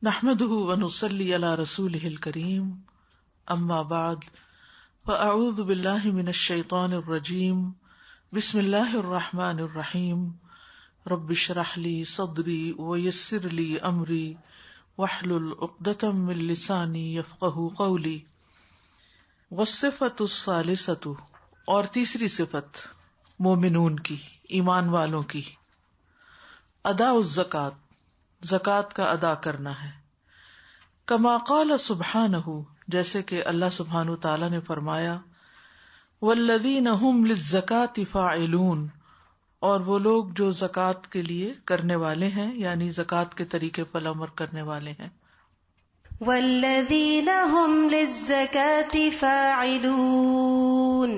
نحمده ونصلي على رسوله الكريم اما بعد فاعوذ بالله من الشيطان الرجيم بسم الله الرحمن الرحيم رب اشرح لي صدري ويسر لي امري واحلل عقدة من لساني يفقهوا قولي والصفة الثالثة اور تیسری صفت مومنون کی، ایمان والوں کی، ادا الزکوٰۃ، زکوٰۃ کا ادا کرنا ہے۔ کما قال سبحانہ، جیسے کہ اللہ سبحانہ تعالیٰ نے فرمایا، والذین ھم للزکوٰۃ فاعلون، اور وہ لوگ جو زکوٰۃ کے لیے کرنے والے ہیں، یعنی زکوٰۃ کے طریقے پر عمل کرنے والے ہیں۔ والذین ھم للزکوٰۃ فاعلون،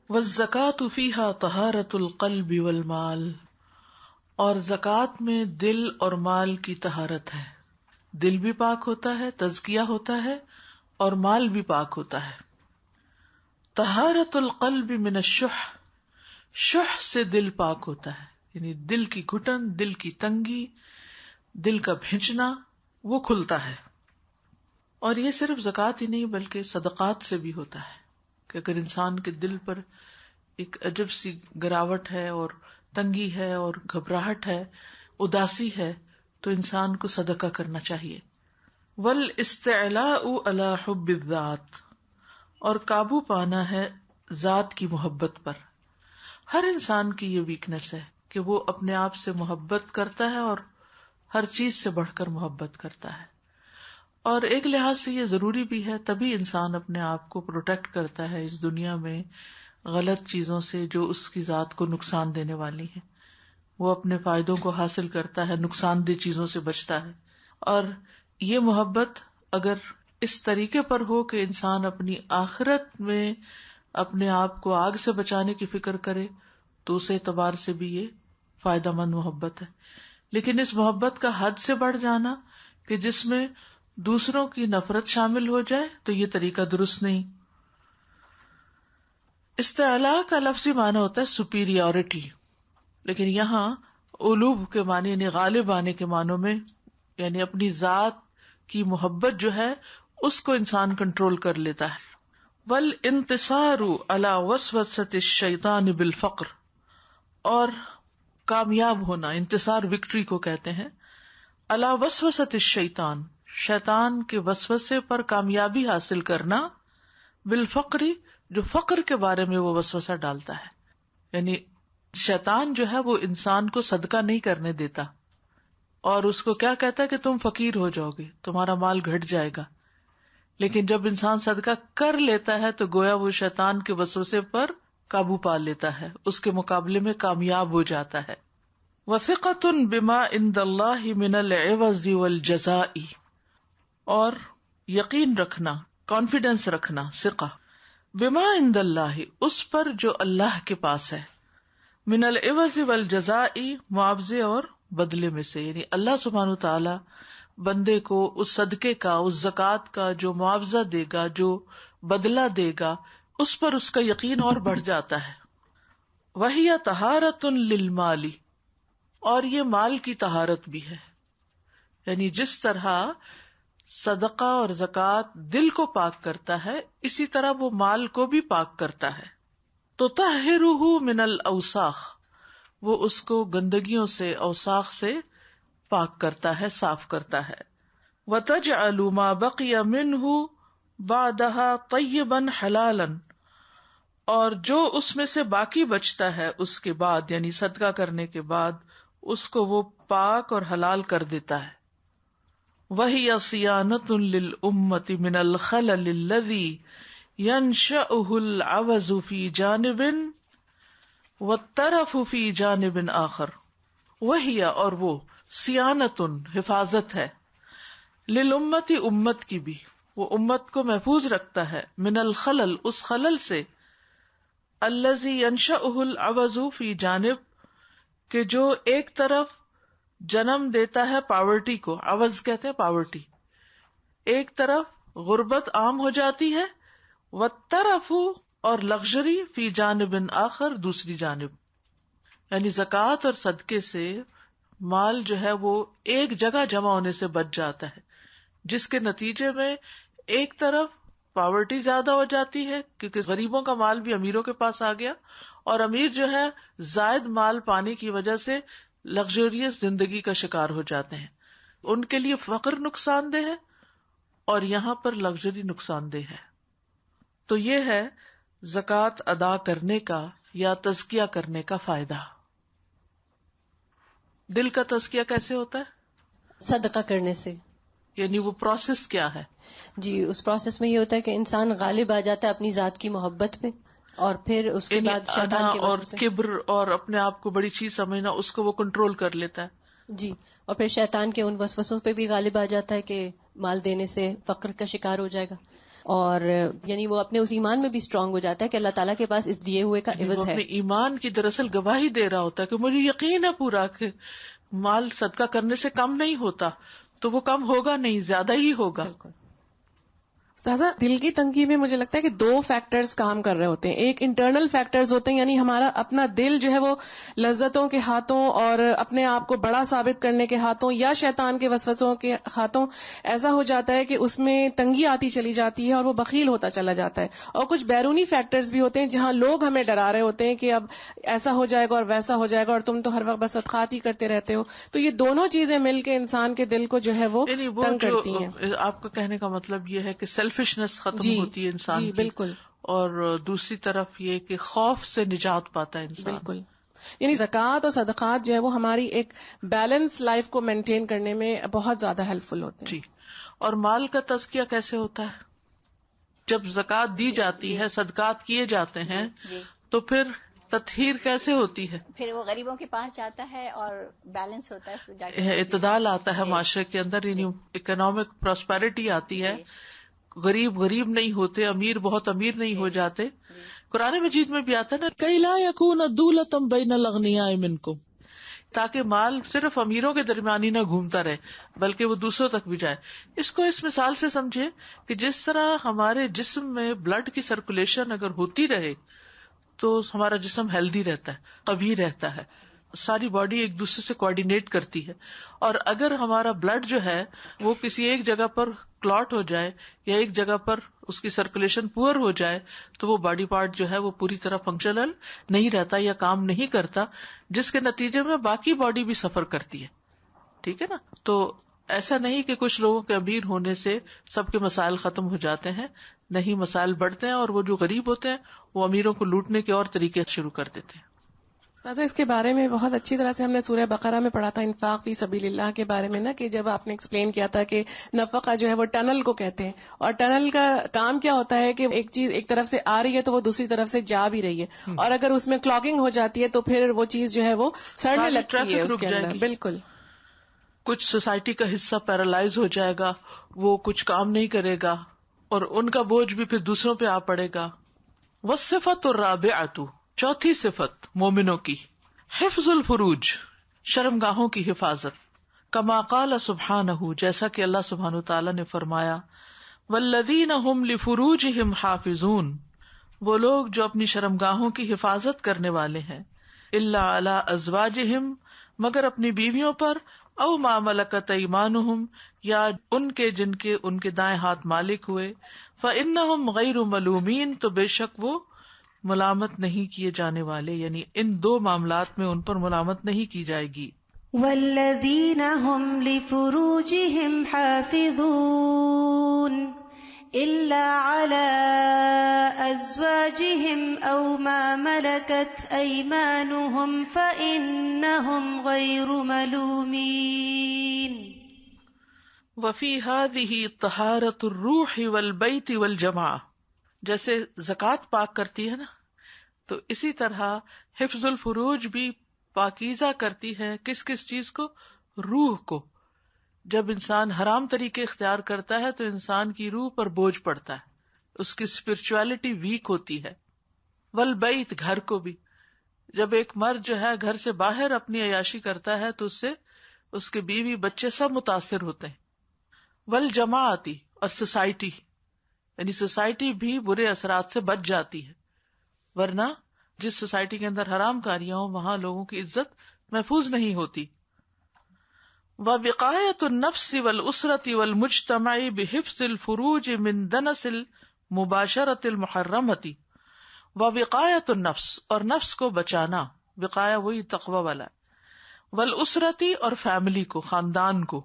والزکوٰۃ فیہا طہارۃ القلب والمال، اور زکوٰۃ میں دل اور مال کی طہارت ہے، دل بھی پاک ہوتا ہے، تزکیہ ہوتا ہے، اور مال بھی پاک ہوتا ہے۔ طہارت القلب من الشح، شح سے دل پاک ہوتا ہے، یعنی دل کی گھٹن، دل کی تنگی، دل کا بھیجنا وہ کھلتا ہے۔ اور یہ صرف زکوٰۃ ہی نہیں بلکہ صدقات سے بھی ہوتا ہے کہ اگر انسان کے دل پر ایک عجب سی گراوٹ ہے اور تنگی ہے اور گھبراہٹ ہے، اداسی ہے، تو انسان کو صدقہ کرنا چاہیے۔ والاستعلاء علی حب الذات، اور قابو پانا ہے ذات کی محبت پر۔ ہر انسان کی یہ ویکنس ہے کہ وہ اپنے آپ سے محبت کرتا ہے اور ہر چیز سے بڑھ کر محبت کرتا ہے، اور ایک لحاظ سے یہ ضروری بھی ہے، تبھی انسان اپنے آپ کو پروٹیکٹ کرتا ہے اس دنیا میں غلط چیزوں سے جو اس کی ذات کو نقصان دینے والی ہیں۔ وہ اپنے فائدوں کو حاصل کرتا ہے، نقصان دہ چیزوں سے بچتا ہے۔ اور یہ محبت اگر اس طریقے پر ہو کہ انسان اپنی آخرت میں اپنے آپ کو آگ سے بچانے کی فکر کرے تو اس اعتبار سے بھی یہ فائدہ مند محبت ہے۔ لیکن اس محبت کا حد سے بڑھ جانا کہ جس میں دوسروں کی نفرت شامل ہو جائے تو یہ طریقہ درست نہیں۔ استعلاء کا لفظی معنی ہوتا ہے سپیریورٹی، لیکن یہاں علو کے معنی یعنی غالب آنے کے معنوں میں، یعنی اپنی ذات کی محبت جو ہے اس کو انسان کنٹرول کر لیتا ہے۔ والانتصار علی وسوسۃ الشیطان بالفقر، اور کامیاب ہونا، انتصار وکٹری کو کہتے ہیں، علی وسوسۃ الشیطان، شیطان کے وسوسے پر کامیابی حاصل کرنا، بالفقر، جو فقر کے بارے میں وہ وسوسہ ڈالتا ہے۔ یعنی شیطان جو ہے وہ انسان کو صدقہ نہیں کرنے دیتا اور اس کو کیا کہتا ہے کہ تم فقیر ہو جاؤ گے، تمہارا مال گھٹ جائے گا۔ لیکن جب انسان صدقہ کر لیتا ہے تو گویا وہ شیطان کے وسوسے پر قابو پا لیتا ہے، اس کے مقابلے میں کامیاب ہو جاتا ہے۔ وثقۃ بما عند اللہ من العوض والجزاء، اور یقین رکھنا، کانفیڈنس رکھنا، ثقہ، بما عند اللہ، اس پر جو اللہ کے پاس ہے، من العوض والجزاء، معاوضے اور بدلے میں سے، یعنی اللہ سبحانہ تعالی بندے کو اس صدقے کا، اس زکوٰۃ کا جو معاوضہ دے گا، جو بدلہ دے گا، اس پر اس کا یقین اور بڑھ جاتا ہے۔ وہی طہارۃ للمال، اور یہ مال کی طہارت بھی ہے، یعنی جس طرح صدقہ اور زکوٰۃ دل کو پاک کرتا ہے، اسی طرح وہ مال کو بھی پاک کرتا ہے۔ تطہرہ من الاوساخ، وہ اس کو گندگیوں سے، اوساخ سے پاک کرتا ہے، صاف کرتا ہے۔ وتجعل ما بقی منہ بعدها طیبا حلالا، اور جو اس میں سے باقی بچتا ہے اس کے بعد، یعنی صدقہ کرنے کے بعد، اس کو وہ پاک اور حلال کر دیتا ہے۔ وَهِيَ صِيَانَةٌ لِلْأُمَّةِ مِنَ الْخَلَلِ الَّذِي يَنْشَأُهُ الْعَوَزُ فِي جَانِبٍ وَالتَّرَفُ فِي جَانِبٍ آخر۔ وَهِيَ، اور وہ، صِيَانَةٌ، حفاظت ہے، لِلْأُمَّةِ، امت کی بھی، وہ امت کو محفوظ رکھتا ہے، من الخلل، اس خلل سے، الَّذِي يَنْشَأُهُ الْعَوَزُ فِي جَانِبٍ، کہ جو ایک طرف جنم دیتا ہے پاورٹی کو، عوض کہتے ہیں پاورٹی، ایک طرف غربت عام ہو جاتی ہے، والطرف، اور لگژری، فی جانب آخر، دوسری جانب، یعنی زکوٰۃ اور صدقے سے مال جو ہے وہ ایک جگہ جمع ہونے سے بچ جاتا ہے، جس کے نتیجے میں ایک طرف پاورٹی زیادہ ہو جاتی ہے کیونکہ غریبوں کا مال بھی امیروں کے پاس آ گیا، اور امیر جو ہے زائد مال پانے کی وجہ سے لگژریس زندگی کا شکار ہو جاتے ہیں. ان کے لیے فقر نقصان دہ ہے اور یہاں پر لگژری نقصان دہ ہے. تو یہ ہے زکوٰۃ ادا کرنے کا یا تزکیہ کرنے کا فائدہ. دل کا تزکیہ کیسے ہوتا ہے؟ صدقہ کرنے سے. یعنی وہ پروسیس کیا ہے؟ جی اس پروسیس میں یہ ہوتا ہے کہ انسان غالب آ جاتا ہے اپنی ذات کی محبت پہ، اور پھر اس کے بعد شیطان کے اور وسوسے کبر اور اپنے آپ کو بڑی چیز سمجھنا، اس کو وہ کنٹرول کر لیتا ہے. جی، اور پھر شیطان کے ان وسوسوں پہ بھی غالب آ جاتا ہے کہ مال دینے سے فقر کا شکار ہو جائے گا، اور یعنی وہ اپنے اس ایمان میں بھی اسٹرانگ ہو جاتا ہے کہ اللہ تعالیٰ کے پاس اس دیے ہوئے کا وہ عوض ہے. اپنے ایمان کی دراصل گواہی دے رہا ہوتا ہے کہ مجھے یقین ہے پورا کہ مال صدقہ کرنے سے کم نہیں ہوتا، تو وہ کم ہوگا نہیں، زیادہ ہی ہوگا. بالکل. استاذہ دل کی تنگی میں مجھے لگتا ہے کہ دو فیکٹرز کام کر رہے ہوتے ہیں. ایک انٹرنل فیکٹرز ہوتے ہیں، یعنی ہمارا اپنا دل جو ہے وہ لذتوں کے ہاتھوں اور اپنے آپ کو بڑا ثابت کرنے کے ہاتھوں یا شیطان کے وسوسوں کے ہاتھوں ایسا ہو جاتا ہے کہ اس میں تنگی آتی چلی جاتی ہے اور وہ بخیل ہوتا چلا جاتا ہے. اور کچھ بیرونی فیکٹرز بھی ہوتے ہیں جہاں لوگ ہمیں ڈرا رہے ہوتے ہیں کہ اب ایسا ہو جائے گا اور ویسا ہو جائے گا اور تم تو ہر وقت بس صدقات ہی کرتے رہتے ہو. تو یہ دونوں چیزیں مل کے انسان کے دل کو جو ہے وہ یعنی وہ تنگ جو کرتی ہیں. آپ کا کہنے کا مطلب یہ ہے کہ سیلفشنس ختم جی ہوتی ہے انسان جی کی، بالکل اور دوسری طرف یہ کہ خوف سے نجات پاتا ہے انسان. بالکل. یعنی زکوٰۃ اور صدقات جو ہے وہ ہماری ایک بیلنس لائف کو مینٹین کرنے میں بہت زیادہ ہیلپ فل ہوتے ہیں. جی. اور مال کا تزکیہ کیسے ہوتا ہے؟ جب زکوٰۃ دی جاتی ہے، صدقات کیے جاتے ہیں، تو پھر تطہیر کیسے ہوتی ہے؟ پھر وہ غریبوں کے پاس جاتا ہے اور بیلنس ہوتا ہے اس پہ جا کے اعتدال آتا ہے معاشرے کے اندر، یعنی اکنامک پراسپیرٹی آتی ہے. غریب غریب نہیں ہوتے، امیر بہت امیر نہیں ہو جاتے. قرآن مجید میں بھی آتا ہے نا، کئی لا یکون دولۃ بین الاغنیاء منکم، تاکہ مال صرف امیروں کے درمیان ہی نہ گھومتا رہے بلکہ وہ دوسروں تک بھی جائے. اس کو اس مثال سے سمجھے کہ جس طرح ہمارے جسم میں بلڈ کی سرکولیشن اگر ہوتی رہے تو ہمارا جسم ہیلدی رہتا ہے، قوی رہتا ہے، ساری باڈی ایک دوسرے سے کوآرڈینیٹ کرتی ہے. اور اگر ہمارا بلڈ جو ہے وہ کسی ایک جگہ پر کلاٹ ہو جائے یا ایک جگہ پر اس کی سرکولیشن پور ہو جائے تو وہ باڈی پارٹ جو ہے وہ پوری طرح فنکشنل نہیں رہتا یا کام نہیں کرتا، جس کے نتیجے میں باقی باڈی بھی سفر کرتی ہے. ٹھیک ہے نا؟ تو ایسا نہیں کہ کچھ لوگوں کے امیر ہونے سے سب کے مسائل ختم ہو جاتے ہیں، نہیں، مسائل بڑھتے ہیں، اور وہ جو غریب ہوتے ہیں وہ امیروں کو لوٹنے کے اور طریقے شروع کر دیتے ہیں. اس کے بارے میں بہت اچھی طرح سے ہم نے سورہ بقرہ میں پڑھا تھا، انفاق فی سبیل اللہ کے بارے میں نا، کہ جب آپ نے ایکسپلین کیا تھا کہ نفقہ جو ہے وہ ٹنل کو کہتے ہیں، اور ٹنل کا کام کیا ہوتا ہے کہ ایک چیز ایک طرف سے آ رہی ہے تو وہ دوسری طرف سے جا بھی رہی ہے، اور اگر اس میں کلاگنگ ہو جاتی ہے تو پھر وہ چیز جو ہے وہ سڑنے لگتی ہے اس کے اندر. بالکل. کچھ سوسائٹی کا حصہ پیرالائز ہو جائے گا، وہ کچھ کام نہیں کرے گا، اور ان کا بوجھ بھی پھر دوسروں پہ آ پڑے گا. والصفۃ الرابعۃ، چوتھی صفت مومنوں کی، حفظ الفروج، شرمگاہوں کی حفاظت. کما قال سبحانہ، جیسا کہ اللہ سبحانہ تعالیٰ نے فرمایا، والذین هم لفروجہم حافظون، وہ لوگ جو اپنی شرمگاہوں کی حفاظت کرنے والے ہیں، الا علی ازواجہم، مگر اپنی بیویوں پر، او ما ملکت ایمانہم، یا ان کے جن کے ان کے دائیں ہاتھ مالک ہوئے، فانہم غیر ملومین، تو بے شک وہ ملامت نہیں کیے جانے والے، یعنی ان دو معاملات میں ان پر ملامت نہیں کی جائے گی. والذین هم لفروجہم حافظون الا علی ازواجہم او ما ملکت ایمانہم فانہم غیر ملومین. وفی هذه طہارۃ الروح والبیت والجماع، جیسے زکوٰۃ پاک کرتی ہے نا، تو اسی طرح حفظ الفروج بھی پاکیزہ کرتی ہے. کس کس چیز کو؟ روح کو. جب انسان حرام طریقے اختیار کرتا ہے تو انسان کی روح پر بوجھ پڑتا ہے، اس کی اسپرچولیٹی ویک ہوتی ہے. والبیت، گھر کو بھی. جب ایک مرد جو ہے گھر سے باہر اپنی عیاشی کرتا ہے تو اس سے اس کے بیوی بچے سب متاثر ہوتے ہیں. والجماعتی، اور سوسائٹی، یعنی سوسائٹی بھی برے اثرات سے بچ جاتی ہے، ورنہ جس سوسائٹی کے اندر حرام کاریاں ہوں وہاں لوگوں کی عزت محفوظ نہیں ہوتی. ووقایۃ النفس والاسرۃ والمجتمع بحفظ الفروج من دنس المباشرۃ المحرمۃ. ووقایۃ النفس، اور نفس کو بچانا، وقایا وہی تقوی والا، والاسرتی اور فیملی کو، خاندان کو،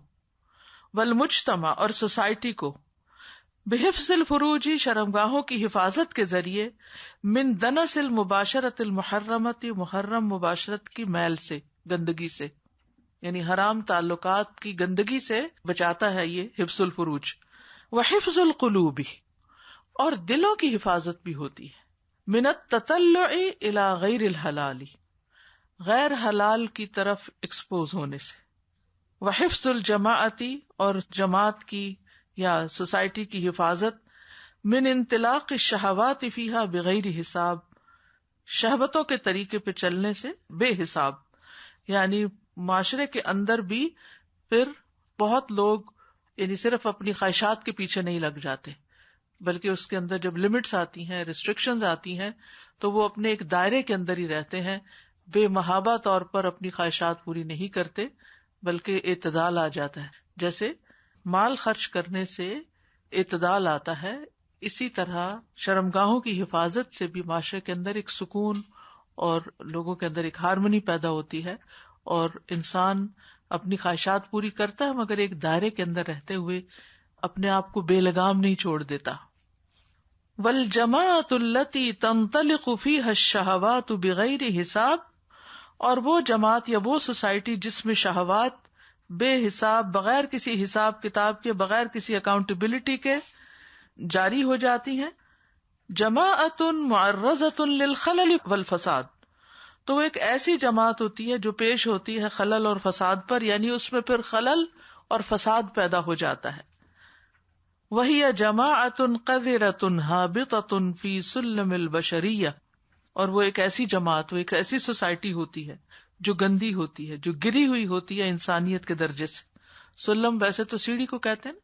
والمجتمع اور سوسائٹی کو، بحفظ الفروجی شرمگاہوں کی حفاظت کے ذریعے، من دنس المباشرۃ المحرمۃ محرم مباشرت کی میل سے، گندگی سے، یعنی حرام تعلقات کی گندگی سے بچاتا ہے یہ حفظ الفروج. وحفظ القلوب، اور دلوں کی حفاظت بھی ہوتی ہے، من التطلع الی غیر الحلال، غیر حلال کی طرف ایکسپوز ہونے سے. وحفظ الجماعتی، اور جماعت کی یا سوسائٹی کی حفاظت، من انطلاق الشہوات فیہا بغیر حساب، شہوتوں کے طریقے پہ چلنے سے بے حساب. یعنی معاشرے کے اندر بھی پھر بہت لوگ یعنی صرف اپنی خواہشات کے پیچھے نہیں لگ جاتے، بلکہ اس کے اندر جب لمٹس آتی ہیں، ریسٹرکشنز آتی ہیں، تو وہ اپنے ایک دائرے کے اندر ہی رہتے ہیں، بے محابہ طور پر اپنی خواہشات پوری نہیں کرتے، بلکہ اعتدال آ جاتا ہے. جیسے مال خرچ کرنے سے اعتدال آتا ہے، اسی طرح شرمگاہوں کی حفاظت سے بھی معاشرے کے اندر ایک سکون اور لوگوں کے اندر ایک ہارمنی پیدا ہوتی ہے، اور انسان اپنی خواہشات پوری کرتا ہے مگر ایک دائرے کے اندر رہتے ہوئے اپنے آپ کو بے لگام نہیں چھوڑ دیتا. والجماعۃ التی تنطلق فیہا الشہوات بغیر حساب، اور وہ جماعت یا وہ سوسائٹی جس میں شہوات بے حساب، بغیر کسی حساب کتاب کے، بغیر کسی اکاؤنٹیبلٹی کے جاری ہو جاتی ہیں. جماعت معرضۃ للخلل والفساد، تو وہ ایک ایسی جماعت ہوتی ہے جو پیش ہوتی ہے خلل اور فساد پر، یعنی اس میں پھر خلل اور فساد پیدا ہو جاتا ہے. وہی جماعت قذرۃ ہابطۃ فی سلم البشریہ، اور وہ ایک ایسی جماعت، وہ ایک ایسی سوسائٹی ہوتی ہے جو گندی ہوتی ہے، جو گری ہوئی ہوتی ہے انسانیت کے درجے سے. سلم ویسے تو سیڑھی کو کہتے ہیں،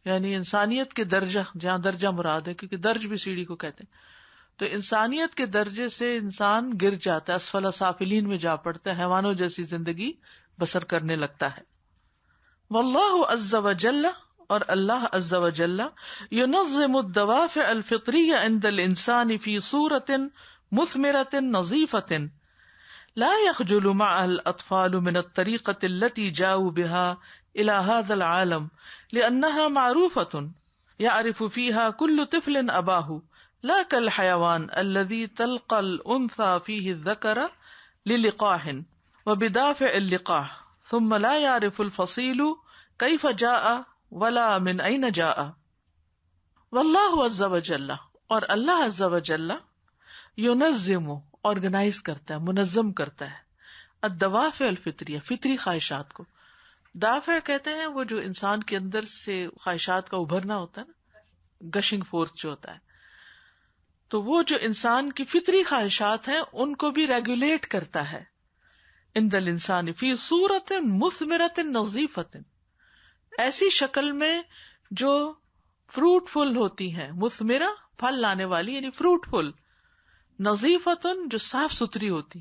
یعنی انسانیت کے درجہ، جہاں درجہ مراد ہے، کیونکہ درج بھی سیڑھی کو کہتے ہیں. تو انسانیت کے درجے سے انسان گر جاتا ہے، اسفل سافلین میں جا پڑتا ہے، حیوانوں جیسی زندگی بسر کرنے لگتا ہے. واللہ عز وجل، اور اللہ عز وجل، ینظم الدوافع الفطریہ عند الانسان فی صورت مثمرۃ نظیفۃ لا يخجل معها الاطفال من الطریقۃ التي جاؤوا بها الى هذا العالم لانها معروفۃ يعرف فيها كل طفل اباه لا كالحيوان الذي تلقى الانثى فيه الذكر للقاح وبدافع اللقاح ثم لا يعرف الفصيل كيف جاء ولا من اين جاء. واللہ عز وجل، اور اللہ عز وجل، ینظم، آرگنائز کرتا ہے، منظم کرتا ہے، الدوافع الفطریہ، فطری خواہشات کو. دافع کہتے ہیں وہ جو انسان کے اندر سے خواہشات کا ابھرنا ہوتا ہے نا، گشنگ فورس جو ہوتا ہے، تو وہ جو انسان کی فطری خواہشات ہیں ان کو بھی ریگولیٹ کرتا ہے. عند الانسان فی صورت مثمرۃ نظیفۃ، ایسی شکل میں جو فروٹفل ہوتی ہیں، مثمرہ پھل لانے والی یعنی فروٹفل، نظیفۃ جو صاف ستھری ہوتی،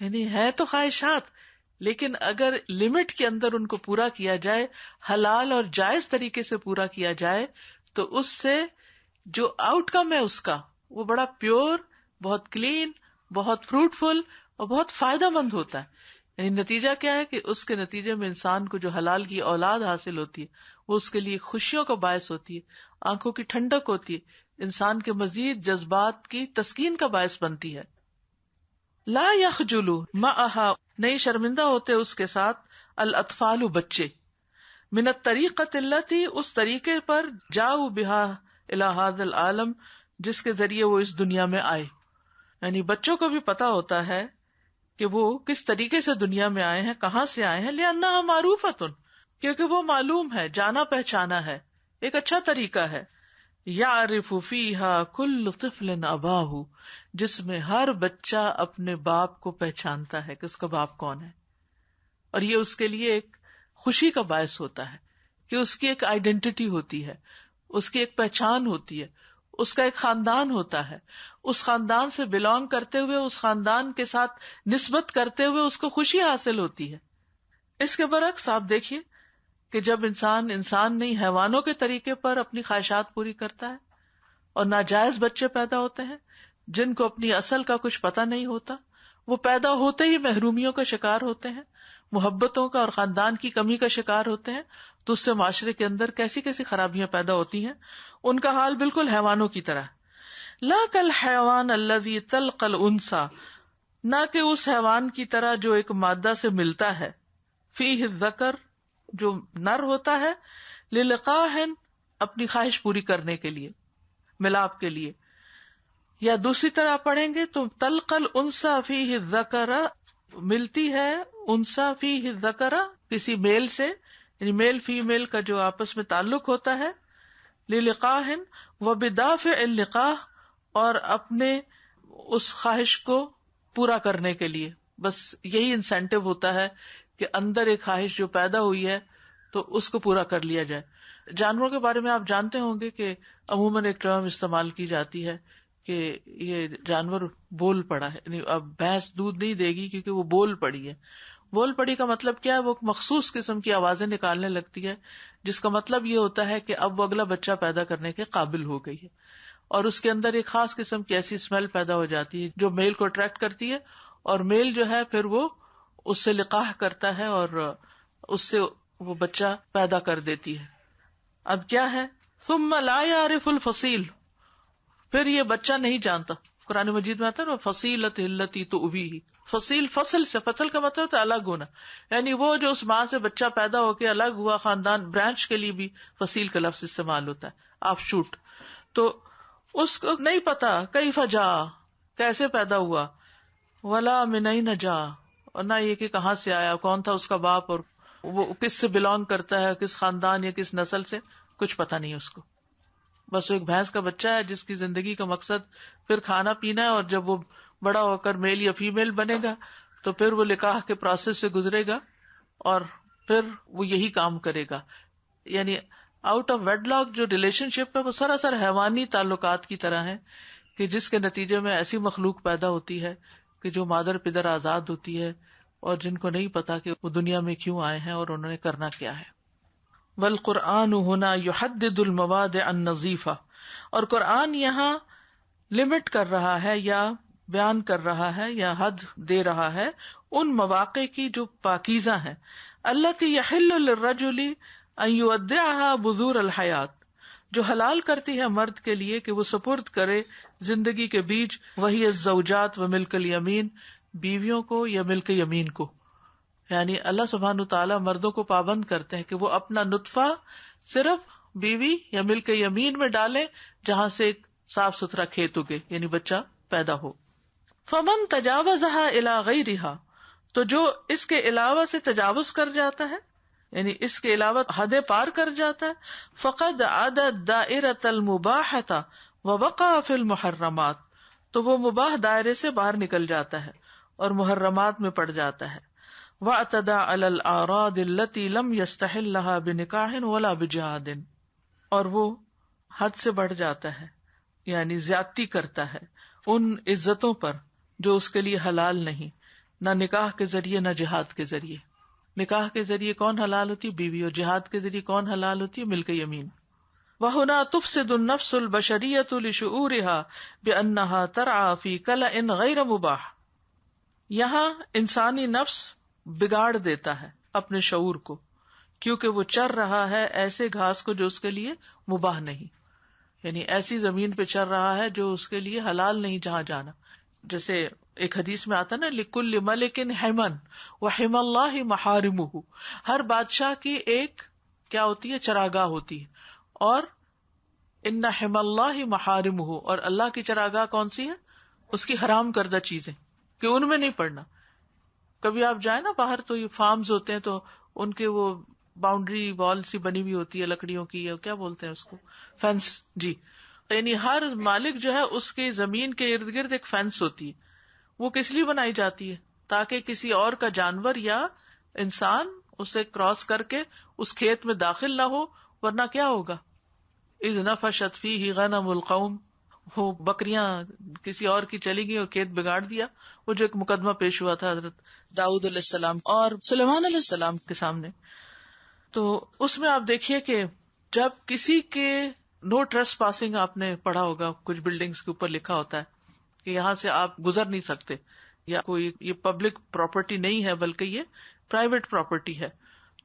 یعنی ہے تو خواہشات لیکن اگر لمٹ کے اندر ان کو پورا کیا جائے، حلال اور جائز طریقے سے پورا کیا جائے، تو اس سے جو آؤٹ کم ہے اس کا وہ بڑا پیور، بہت کلین، بہت فروٹفل اور بہت فائدہ مند ہوتا ہے. یعنی نتیجہ کیا ہے کہ اس کے نتیجے میں انسان کو جو حلال کی اولاد حاصل ہوتی ہے وہ اس کے لیے خوشیوں کا باعث ہوتی ہے، آنکھوں کی ٹھنڈک ہوتی ہے، انسان کے مزید جذبات کی تسکین کا باعث بنتی ہے. لا یخجل معها، نہیں شرمندہ ہوتے اس کے ساتھ، الاطفال بچے، من الطریقۃ التی، اس طریقے پر، جاؤ بہا الی ھذا العالم، جس کے ذریعے وہ اس دنیا میں آئے. یعنی بچوں کو بھی پتا ہوتا ہے کہ وہ کس طریقے سے دنیا میں آئے ہیں، کہاں سے آئے ہیں، لأنہا معروفۃ، کیونکہ وہ معلوم ہے، جانا پہچانا ہے، ایک اچھا طریقہ ہے. یعرف فیہا کل طفل اباہ، جس میں ہر بچہ اپنے باپ کو پہچانتا ہے کہ اس کا باپ کون ہے، اور یہ اس کے لیے ایک خوشی کا باعث ہوتا ہے کہ اس کی ایک آئیڈینٹی ہوتی ہے، اس کی ایک پہچان ہوتی ہے، اس کا ایک خاندان ہوتا ہے، اس خاندان سے بلانگ کرتے ہوئے، اس خاندان کے ساتھ نسبت کرتے ہوئے اس کو خوشی حاصل ہوتی ہے. اس کے برعکس آپ دیکھیے کہ جب انسان نہیں حیوانوں کے طریقے پر اپنی خواہشات پوری کرتا ہے اور ناجائز بچے پیدا ہوتے ہیں جن کو اپنی اصل کا کچھ پتہ نہیں ہوتا، وہ پیدا ہوتے ہی محرومیوں کا شکار ہوتے ہیں، محبتوں کا اور خاندان کی کمی کا شکار ہوتے ہیں، تو اس سے معاشرے کے اندر کیسی کیسی خرابیاں پیدا ہوتی ہیں. ان کا حال بالکل حیوانوں کی طرح. لا کالحیوان الذی تلقى الانثى، نہ کہ اس حیوان کی طرح جو ایک مادہ سے ملتا ہے، فیہ الذکر جو نر ہوتا ہے، للقاح اپنی خواہش پوری کرنے کے لیے، ملاپ کے لیے. یا دوسری طرح پڑھیں گے تو تلقى الانثى فیہ الذکر، ملتی ہے انثى فیہ الذکر کسی میل سے، یعنی میل فیمیل کا جو آپس میں تعلق ہوتا ہے، للقاح وبدافع اللقاح، اور اپنے اس خواہش کو پورا کرنے کے لیے. بس یہی انسینٹو ہوتا ہے کہ اندر ایک خواہش جو پیدا ہوئی ہے تو اس کو پورا کر لیا جائے. جانوروں کے بارے میں آپ جانتے ہوں گے کہ عموماً ایک ٹرم استعمال کی جاتی ہے کہ یہ جانور بول پڑا ہے، یعنی اب بھینس دودھ نہیں دے گی کیونکہ وہ بول پڑی ہے. بول پڑی کا مطلب کیا ہے؟ وہ مخصوص قسم کی آوازیں نکالنے لگتی ہے، جس کا مطلب یہ ہوتا ہے کہ اب وہ اگلا بچہ پیدا کرنے کے قابل ہو گئی ہے، اور اس کے اندر ایک خاص قسم کی ایسی اسمیل پیدا ہو جاتی ہے جو میل کو اٹریکٹ کرتی ہے، اور میل جو ہے پھر وہ اس سے لقاح کرتا ہے اور اس سے وہ بچہ پیدا کر دیتی ہے. اب کیا ہے؟ ثم لا يعرف الفصیل، پھر یہ بچہ نہیں جانتا. قرآن مجید میں آتا ہے نا فصیلۃ التی تؤویہ، فصیل فصل سے، فصل کا مطلب ہوتا ہے الگ ہونا، یعنی وہ جو اس ماں سے بچہ پیدا ہو کے الگ ہوا خاندان. برانچ کے لیے بھی فصیل کا لفظ استعمال ہوتا ہے، آف شوٹ. تو اس کو نہیں پتا کیف جا، کیسے پیدا ہوا، ولا من این جا، اور نہ یہ کہ کہاں سے آیا، کون تھا اس کا باپ، اور وہ کس سے بلونگ کرتا ہے، کس خاندان یا کس نسل سے، کچھ پتا نہیں اس کو. بس وہ ایک بھینس کا بچہ ہے جس کی زندگی کا مقصد پھر کھانا پینا ہے، اور جب وہ بڑا ہو کر میل یا فیمیل بنے گا تو پھر وہ لقاح کے پروسیس سے گزرے گا اور پھر وہ یہی کام کرے گا. یعنی آؤٹ آف ویڈ لاک جو ریلیشن شپ ہے وہ سراسر حیوانی تعلقات کی طرح ہے کہ جس کے نتیجے میں ایسی مخلوق پیدا ہوتی ہے کہ جو مادر پدر آزاد ہوتی ہے اور جن کو نہیں پتا کہ وہ دنیا میں کیوں آئے ہیں اور انہوں نے کرنا کیا ہے. والقرآن هنا يحدد المواد النظیفہ، اور قرآن یہاں لمٹ کر رہا ہے یا بیان کر رہا ہے یا حد دے رہا ہے ان مواقع کی جو پاکیزہ ہیں، التي يحل للرجل ان يودعها بذور الحیات، جو حلال کرتی ہے مرد کے لیے کہ وہ سپرد کرے زندگی کے بیج، وہی الزوجات و ملک الیمین، بیویوں کو یا ملک یمین کو. یعنی اللہ سبحانہ تعالیٰ مردوں کو پابند کرتے ہیں کہ وہ اپنا نطفہ صرف بیوی یا ملک یمین میں ڈالیں جہاں سے ایک صاف ستھرا کھیت اگے، یعنی بچہ پیدا ہو. فمن تجاوزها الی غیرہا، تو جو اس کے علاوہ سے تجاوز کر جاتا ہے، یعنی اس کے علاوہ حد پار کر جاتا ہے، فقد عاد الدائرۃ المباحۃ ووقع فی المحرمات، تو وہ مباح دائرے سے باہر نکل جاتا ہے اور محرمات میں پڑ جاتا ہے. واعتدى على الاعراض التي لم يستحلها بنکاح ولا بجہاد، اور وہ حد سے بڑھ جاتا ہے، یعنی زیادتی کرتا ہے ان عزتوں پر جو اس کے لیے حلال نہیں، نہ نکاح کے ذریعے نہ جہاد کے ذریعے. نکاح کے ذریعے کون حلال ہوتی ہے؟ بیوی. اور جہاد کے ذریعے کون حلال ہوتی ہے؟ ملک یمین. وَهُنَا تُفْسِدُ النَّفْسُ الْبَشَرِيَّةُ لِشُعُورِهَا بِأَنَّهَا تَرْعَى فِي كَلَإٍ غَيْرَ مُبَاحٍ، یہاں انسانی نفس بگاڑ دیتا ہے اپنے شعور کو، کیونکہ وہ چر رہا ہے ایسے گھاس کو جو اس کے لیے مباح نہیں، یعنی ایسی زمین پہ چر رہا ہے جو اس کے لیے حلال نہیں جہاں جانا. جیسے ایک حدیث میں آتا نا لِكُلِّ مَلِكٍ حِمًا وَحِمَ اللَّهِ مَحَارِمُهُ، ہر بادشاہ کی ایک کیا ہوتی ہے؟ چراگاہ ہوتی ہے. اور ان حِمَ اللَّهِ مَحَارِمُهُ، اور اللہ کی چراگاہ کون سی ہے؟ اس کی حرام کردہ چیزیں، کہ ان میں نہیں پڑنا. کبھی آپ جائیں نا باہر تو یہ فارمز ہوتے ہیں تو ان کے وہ باؤنڈری وال سی بنی ہوئی ہوتی ہے لکڑیوں کی، یا کیا بولتے ہیں اس کو، فینس. جی، یعنی ہر مالک جو ہے اس کی زمین کے ارد گرد ایک فینس ہوتی ہے. وہ کس لیے بنائی جاتی ہے؟ تاکہ کسی اور کا جانور یا انسان اسے کراس کر کے اس کھیت میں داخل نہ ہو، ورنہ کیا ہوگا؟ اذ نفشت فیہ غنم القوم، وہ بکریاں کسی اور کی چلی گئی اور کھیت بگاڑ دیا. وہ جو ایک مقدمہ پیش ہوا تھا حضرت داؤد علیہ السلام اور سلیمان علیہ السلام کے سامنے. تو اس میں آپ دیکھیے کہ جب کسی کے نو ٹریس پاسنگ آپ نے پڑھا ہوگا، کچھ بلڈنگز کے اوپر لکھا ہوتا ہے کہ یہاں سے آپ گزر نہیں سکتے، یا کوئی یہ پبلک پراپرٹی نہیں ہے بلکہ یہ پرائیویٹ پراپرٹی ہے.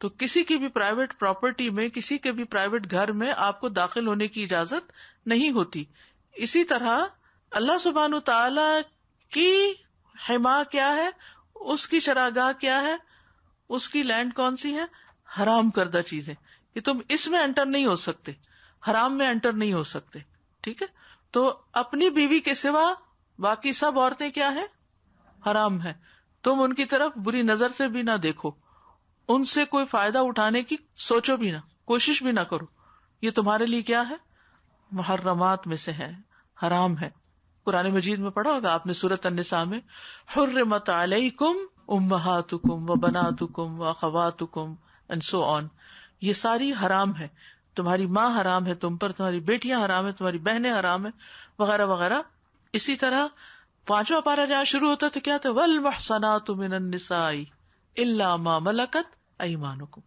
تو کسی کی بھی پرائیویٹ پراپرٹی میں، کسی کے بھی پرائیویٹ گھر میں آپ کو داخل ہونے کی اجازت نہیں ہوتی. اسی طرح اللہ سبحانہ وتعالی کی حما کیا ہے، اس کی چراگاہ کیا ہے، اس کی لینڈ کون سی ہے؟ حرام کردہ چیزیں، کہ تم اس میں انٹر نہیں ہو سکتے، حرام میں انٹر نہیں ہو سکتے. ٹھیک ہے، تو اپنی بیوی کے سوا باقی سب عورتیں کیا ہیں؟ حرام ہے. تم ان کی طرف بری نظر سے بھی نہ دیکھو، ان سے کوئی فائدہ اٹھانے کی سوچو بھی نہ، کوشش بھی نہ کرو. یہ تمہارے لیے کیا ہے؟ محرمات میں سے ہے، حرام ہے. قرآن مجید میں پڑھا ہوگا آپ نے سورۃ النساء میں، حرمت علیکم امہاتکم وبناتکم واخواتکم اینڈ سو آن. یہ ساری حرام ہے، تمہاری ماں حرام ہے تم پر، تمہاری بیٹیاں حرام ہے، تمہاری بہنیں حرام ہے، وغیرہ وغیرہ. اسی طرح 5واں پارہ جہاں شروع ہوتا تو کیا تھا؟ والمحصنات من النساء الا ما ملکت ایمانکم.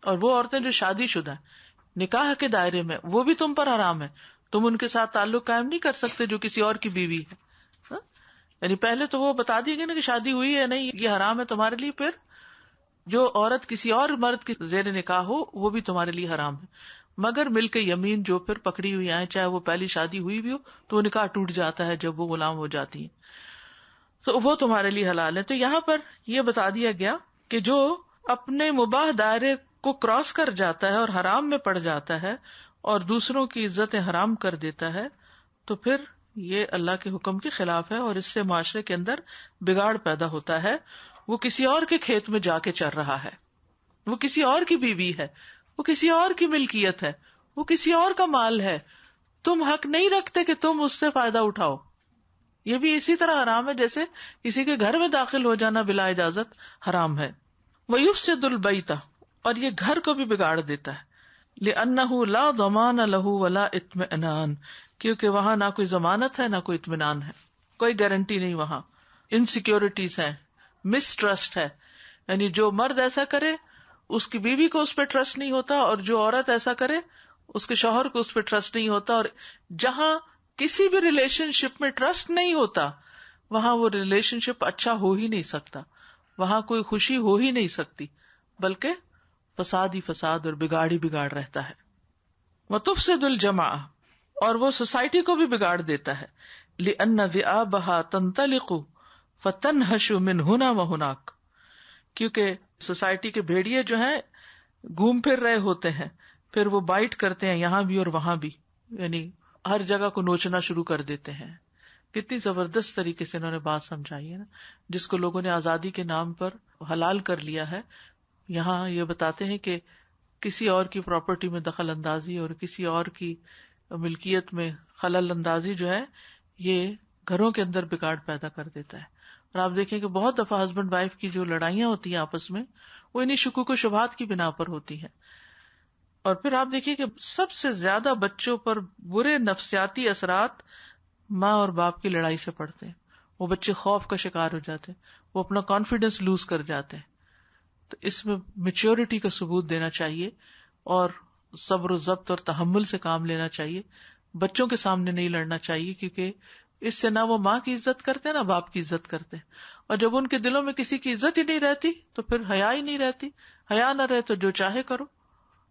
اور وہ عورتیں جو شادی شدہ ہیں نکاح کے دائرے میں، وہ بھی تم پر حرام ہے، تم ان کے ساتھ تعلق قائم نہیں کر سکتے جو کسی اور کی بیوی ہے. یعنی پہلے تو وہ بتا دیے گئے نا کہ شادی ہوئی ہے نہیں، یہ حرام ہے تمہارے لیے. پھر جو عورت کسی اور مرد کے زیر نکاح ہو وہ بھی تمہارے لیے حرام ہے، مگر مل کے یمین جو پھر پکڑی ہوئی آئے، چاہے وہ پہلی شادی ہوئی بھی ہو تو وہ نکاح ٹوٹ جاتا ہے جب وہ غلام ہو جاتی ہیں، تو وہ تمہارے لیے حلال ہے. تو یہاں پر یہ بتا دیا گیا کہ جو اپنے مباح دائرے کو کراس کر جاتا ہے اور حرام میں پڑ جاتا ہے اور دوسروں کی عزتیں حرام کر دیتا ہے تو پھر یہ اللہ کے حکم کے خلاف ہے، اور اس سے معاشرے کے اندر بگاڑ پیدا ہوتا ہے. وہ کسی اور کے کھیت میں جا کے چر رہا ہے، وہ کسی اور کی بیوی ہے، وہ کسی اور کی ملکیت ہے، وہ کسی اور کا مال ہے، تم حق نہیں رکھتے کہ تم اس سے فائدہ اٹھاؤ. یہ بھی اسی طرح حرام ہے جیسے کسی کے گھر میں داخل ہو جانا بلا اجازت حرام ہے. وَيُفْسِدُ الْبَيْتَ، اور یہ گھر کو بھی بگاڑ دیتا ہے. لِأَنَّهُ لَا ضَمَانَ لَهُ وَلَا اطْمِئْنَانَ، کیونکہ وہاں نہ کوئی ضمانت ہے نہ کوئی اطمینان ہے، کوئی گارنٹی نہیں، وہاں انسیکیورٹیز ہیں، مسٹرسٹ ہے. یعنی جو مرد ایسا کرے اس کی بیوی کو اس پہ ٹرسٹ نہیں ہوتا، اور جو عورت ایسا کرے اس کے شوہر کو اس پہ ٹرسٹ نہیں ہوتا. اور جہاں کسی بھی ریلیشن شپ میں ٹرسٹ نہیں ہوتا وہاں وہ ریلیشن شپ اچھا ہو ہی نہیں سکتا، وہاں کوئی خوشی ہو ہی نہیں سکتی، بلکہ فساد ہی فساد اور بگاڑ ہی بگاڑ رہتا ہے. وَتُفْسِدُ الْجَمَاعَ، اور وہ سوسائٹی کو بھی بگاڑ دیتا ہے. لِأَنَّ ذِئَابَهَا تَنْطَلِقُ فَتَنْهَشُ مِنْ هُنَا وَهُنَاكَ، کیونکہ سوسائٹی کے بھیڑیے جو ہیں گھوم پھر رہے ہوتے ہیں، پھر وہ بائٹ کرتے ہیں یہاں بھی اور وہاں بھی، یعنی ہر جگہ کو نوچنا شروع کر دیتے ہیں. کتنی زبردست طریقے سے انہوں نے بات سمجھائی ہے نا، جس کو لوگوں نے آزادی کے نام پر حلال کر لیا ہے. یہاں یہ بتاتے ہیں کہ کسی اور کی پراپرٹی میں دخل اندازی اور کسی اور کی ملکیت میں خلل اندازی جو ہے یہ گھروں کے اندر بگاڑ پیدا کر دیتا ہے. اور آپ دیکھیں کہ بہت دفعہ ہسبینڈ وائف کی جو لڑائیاں ہوتی ہیں آپس میں وہ انہیں شکوک و شبہات کی بنا پر ہوتی ہیں. اور پھر آپ دیکھیے کہ سب سے زیادہ بچوں پر برے نفسیاتی اثرات ماں اور باپ کی لڑائی سے پڑتے ہیں. وہ بچے خوف کا شکار ہو جاتے ہیں، وہ اپنا کانفیڈینس لوز کر جاتے ہیں. تو اس میں میچیورٹی کا ثبوت دینا چاہیے اور صبر و ضبط اور تحمل سے کام لینا چاہیے. بچوں کے سامنے نہیں لڑنا چاہیے، کیونکہ اس سے نہ وہ ماں کی عزت کرتے نہ باپ کی عزت کرتے. اور جب ان کے دلوں میں کسی کی عزت ہی نہیں رہتی تو پھر حیا ہی نہیں رہتی. حیا نہ رہے تو جو چاہے کرو.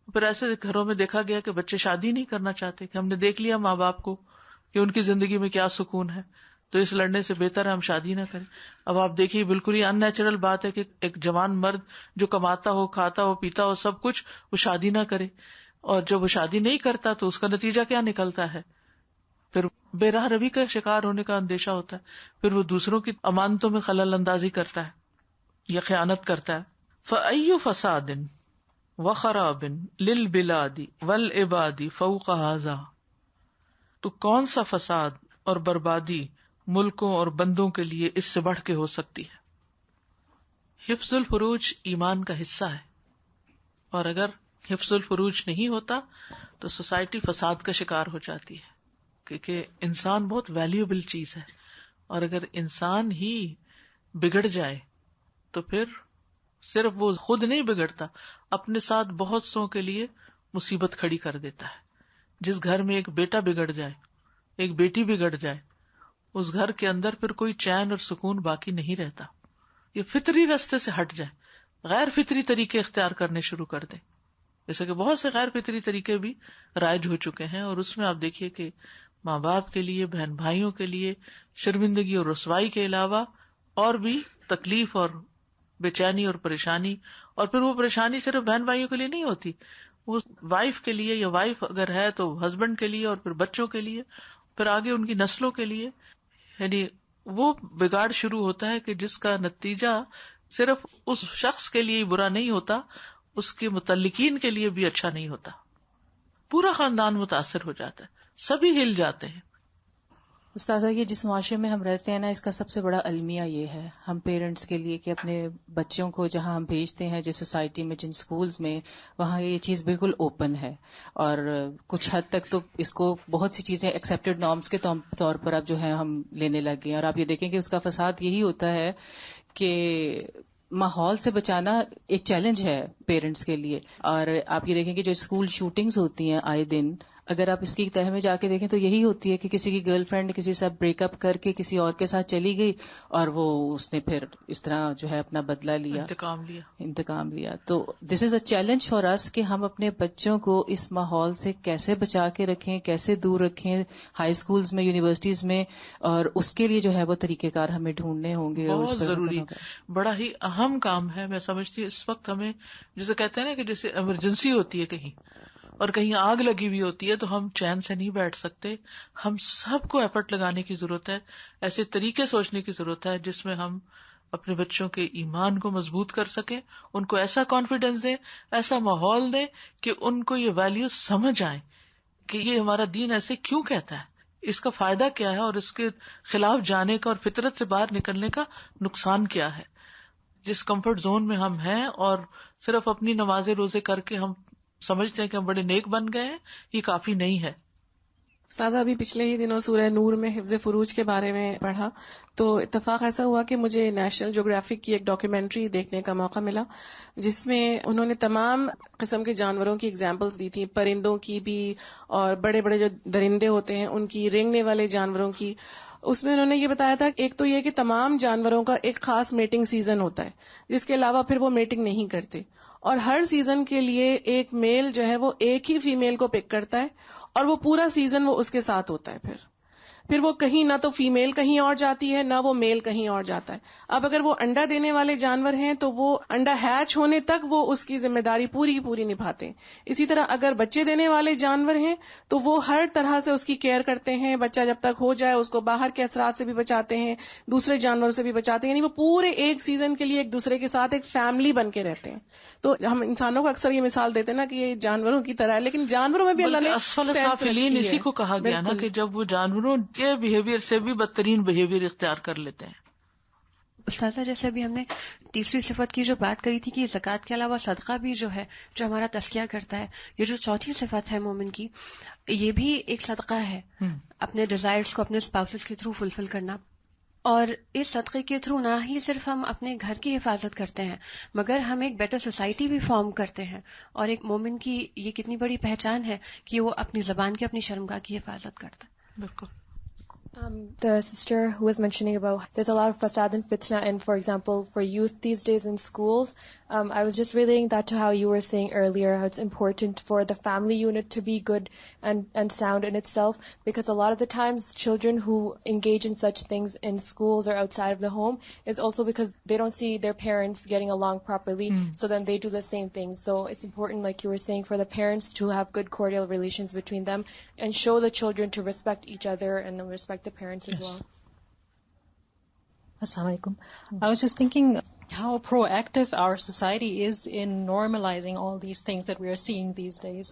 پھر ایسے گھروں میں دیکھا گیا کہ بچے شادی نہیں کرنا چاہتے، کہ ہم نے دیکھ لیا ماں باپ کو کہ ان کی زندگی میں کیا سکون ہے، تو اس لڑنے سے بہتر ہے ہم شادی نہ کریں. اب آپ دیکھیے بالکل ہی ان نیچرل بات ہے کہ ایک جوان مرد جو کماتا ہو، کھاتا ہو، پیتا ہو سب کچھ، وہ شادی نہ کرے. اور جب وہ شادی نہیں کرتا تو اس کا نتیجہ کیا نکلتا ہے؟ پھر بے راہ روی کا شکار ہونے کا اندیشہ ہوتا ہے، پھر وہ دوسروں کی امانتوں میں خلل اندازی کرتا ہے یا خیانت کرتا ہے. فَأَيُّ فَسَادٍ وَخَرَابٍ لِلْبِلَادِ وَالْعِبَادِ فَوْقَ هَذَا، تو کون سا فساد اور بربادی ملکوں اور بندوں کے لیے اس سے بڑھ کے ہو سکتی ہے. حفظ الفروج ایمان کا حصہ ہے، اور اگر حفظ الفروج نہیں ہوتا تو سوسائٹی فساد کا شکار ہو جاتی ہے، کیونکہ انسان بہت ویلیوبل چیز ہے. اور اگر انسان ہی بگڑ جائے تو پھر صرف وہ خود نہیں بگڑتا، اپنے ساتھ بہت سو کے لیے مصیبت کھڑی کر دیتا ہے. جس گھر میں ایک بیٹا بگڑ جائے، ایک بیٹی بگڑ جائے، اس گھر کے اندر پھر کوئی چین اور سکون باقی نہیں رہتا. یہ فطری راستے سے ہٹ جائے، غیر فطری طریقے اختیار کرنے شروع کر دیں. جیسے کہ بہت سے غیر فطری طریقے بھی رائج ہو چکے ہیں، اور اس میں آپ دیکھیے کہ ماں باپ کے لیے، بہن بھائیوں کے لیے شرمندگی اور رسوائی کے علاوہ اور بھی تکلیف اور بے چینی اور پریشانی. اور پھر وہ پریشانی صرف بہن بھائیوں کے لیے نہیں ہوتی، وہ وائف کے لیے، یا وائف اگر ہے تو ہسبینڈ کے لیے، اور پھر بچوں کے لیے، پھر آگے ان کی نسلوں کے لیے. یعنی وہ بگاڑ شروع ہوتا ہے کہ جس کا نتیجہ صرف اس شخص کے لیے برا نہیں ہوتا، اس کے متعلقین کے لیے بھی اچھا نہیں ہوتا. پورا خاندان متاثر ہو جاتا ہے، سبھی ہل جاتے ہیں. استاذہ، یہ جس معاشرے میں ہم رہتے ہیں نا، اس کا سب سے بڑا المیہ یہ ہے ہم پیرنٹس کے لیے کہ اپنے بچوں کو جہاں ہم بھیجتے ہیں، جس سوسائٹی میں، جن سکولز میں، وہاں یہ چیز بالکل اوپن ہے، اور کچھ حد تک تو اس کو بہت سی چیزیں ایکسیپٹڈ نارمز کے طور پر اب جو ہے ہم لینے لگ گئے ہیں. اور آپ یہ دیکھیں کہ اس کا فساد یہی ہوتا ہے کہ ماحول سے بچانا ایک چیلنج ہے پیرنٹس کے لیے. اور آپ یہ دیکھیں کہ جو اسکول شوٹنگز ہوتی ہیں آئے دن، اگر آپ اس کی تہہ میں جا کے دیکھیں تو یہی ہوتی ہے کہ کسی کی گرل فرینڈ کسی سے بریک اپ کر کے کسی اور کے ساتھ چلی گئی، اور وہ اس نے پھر اس طرح جو ہے اپنا بدلہ لیا، انتقام لیا. تو دس از اے چیلنج فار اس کہ ہم اپنے بچوں کو اس ماحول سے کیسے بچا کے رکھیں، کیسے دور رکھیں ہائی اسکولز میں، یونیورسٹیز میں، اور اس کے لیے جو ہے وہ طریقہ کار ہمیں ڈھونڈنے ہوں گے. بہت ضروری، بڑا ہی اہم کام ہے. میں سمجھتی ہوں اس وقت ہمیں، جسے کہتے ہیں نا کہ جیسے ایمرجنسی ہوتی ہے کہیں، اور کہیں آگ لگی ہوئی ہوتی ہے، تو ہم چین سے نہیں بیٹھ سکتے. ہم سب کو ایفرٹ لگانے کی ضرورت ہے، ایسے طریقے سوچنے کی ضرورت ہے جس میں ہم اپنے بچوں کے ایمان کو مضبوط کر سکیں، ان کو ایسا کانفیڈینس دیں، ایسا ماحول دیں کہ ان کو یہ ویلیوز سمجھ آئیں کہ یہ ہمارا دین ایسے کیوں کہتا ہے، اس کا فائدہ کیا ہے، اور اس کے خلاف جانے کا اور فطرت سے باہر نکلنے کا نقصان کیا ہے. جس کمفرٹ زون میں ہم ہیں اور صرف اپنی نمازیں روزے کر کے ہم سمجھتے ہیں کہ ہم بڑے نیک بن گئے ہیں، یہ کافی نہیں ہے. استاذہ، ابھی پچھلے ہی دنوں سورہ نور میں حفظ فروج کے بارے میں پڑھا تو اتفاق ایسا ہوا کہ مجھے نیشنل جیوگرافک کی ایک ڈاکیومنٹری دیکھنے کا موقع ملا، جس میں انہوں نے تمام قسم کے جانوروں کی ایگزامپلس دی تھی، پرندوں کی بھی اور بڑے بڑے جو درندے ہوتے ہیں ان کی، رینگنے والے جانوروں کی. اس میں انہوں نے یہ بتایا تھا کہ ایک تو یہ کہ تمام جانوروں کا ایک خاص میٹنگ سیزن ہوتا ہے، جس کے علاوہ پھر وہ میٹنگ نہیں کرتے، اور ہر سیزن کے لیے ایک میل جو ہے وہ ایک ہی فیمیل کو پک کرتا ہے، اور وہ پورا سیزن وہ اس کے ساتھ ہوتا ہے. پھر وہ کہیں نہ تو فیمیل کہیں اور جاتی ہے، نہ وہ میل کہیں اور جاتا ہے. اب اگر وہ انڈا دینے والے جانور ہیں تو وہ انڈا ہیچ ہونے تک وہ اس کی ذمہ داری پوری پوری نبھاتے ہیں. اسی طرح اگر بچے دینے والے جانور ہیں تو وہ ہر طرح سے اس کی کیئر کرتے ہیں، بچہ جب تک ہو جائے اس کو باہر کے اثرات سے بھی بچاتے ہیں، دوسرے جانوروں سے بھی بچاتے ہیں. یعنی وہ پورے ایک سیزن کے لیے ایک دوسرے کے ساتھ ایک فیملی بن کے رہتے ہیں. تو ہم انسانوں کو اکثر یہ مثال دیتے ہیں نا کہ یہ جانوروں کی طرح ہے، لیکن جانوروں میں بھی اللہ نے اسفل سافلین اسی کو کہا گیا نا کہ جب وہ جانوروں کے بہیویئر سے بھی بدترین بہیویئر اختیار کر لیتے ہیں. استاذہ، جیسے ابھی ہم نے تیسری صفت کی جو بات کری تھی کہ زکوٰۃ کے علاوہ صدقہ بھی جو ہے جو ہمارا تزکیہ کرتا ہے، یہ جو چوتھی صفت ہے مومن کی، یہ بھی ایک صدقہ ہے، اپنے ڈیزائرز کو اپنے اسپاؤسز کے تھرو فلفل کرنا. اور اس صدقے کے تھرو نہ ہی صرف ہم اپنے گھر کی حفاظت کرتے ہیں، مگر ہم ایک بیٹر سوسائٹی بھی فارم کرتے ہیں. اور ایک مومن کی یہ کتنی بڑی پہچان ہے کہ وہ اپنی زبان کی، اپنی شرمگاہ کی حفاظت کرتا ہے. بالکل. The sister who was mentioning about there's a lot of fasad and fitna, and for example for youth these days in schools, I was just relating that to how you were saying earlier how it's important for the family unit to be good and sound in itself, because a lot of the times children who engage in such things in schools or outside of the home is also because they don't see their parents getting along properly, so then they do the same things. So it's important, like you were saying, for the parents to have good cordial relations between them and show the children to respect each other and respect the parents as well. Assalamu alaikum. I was just thinking how proactive our society is in normalizing all these things that we are seeing these days.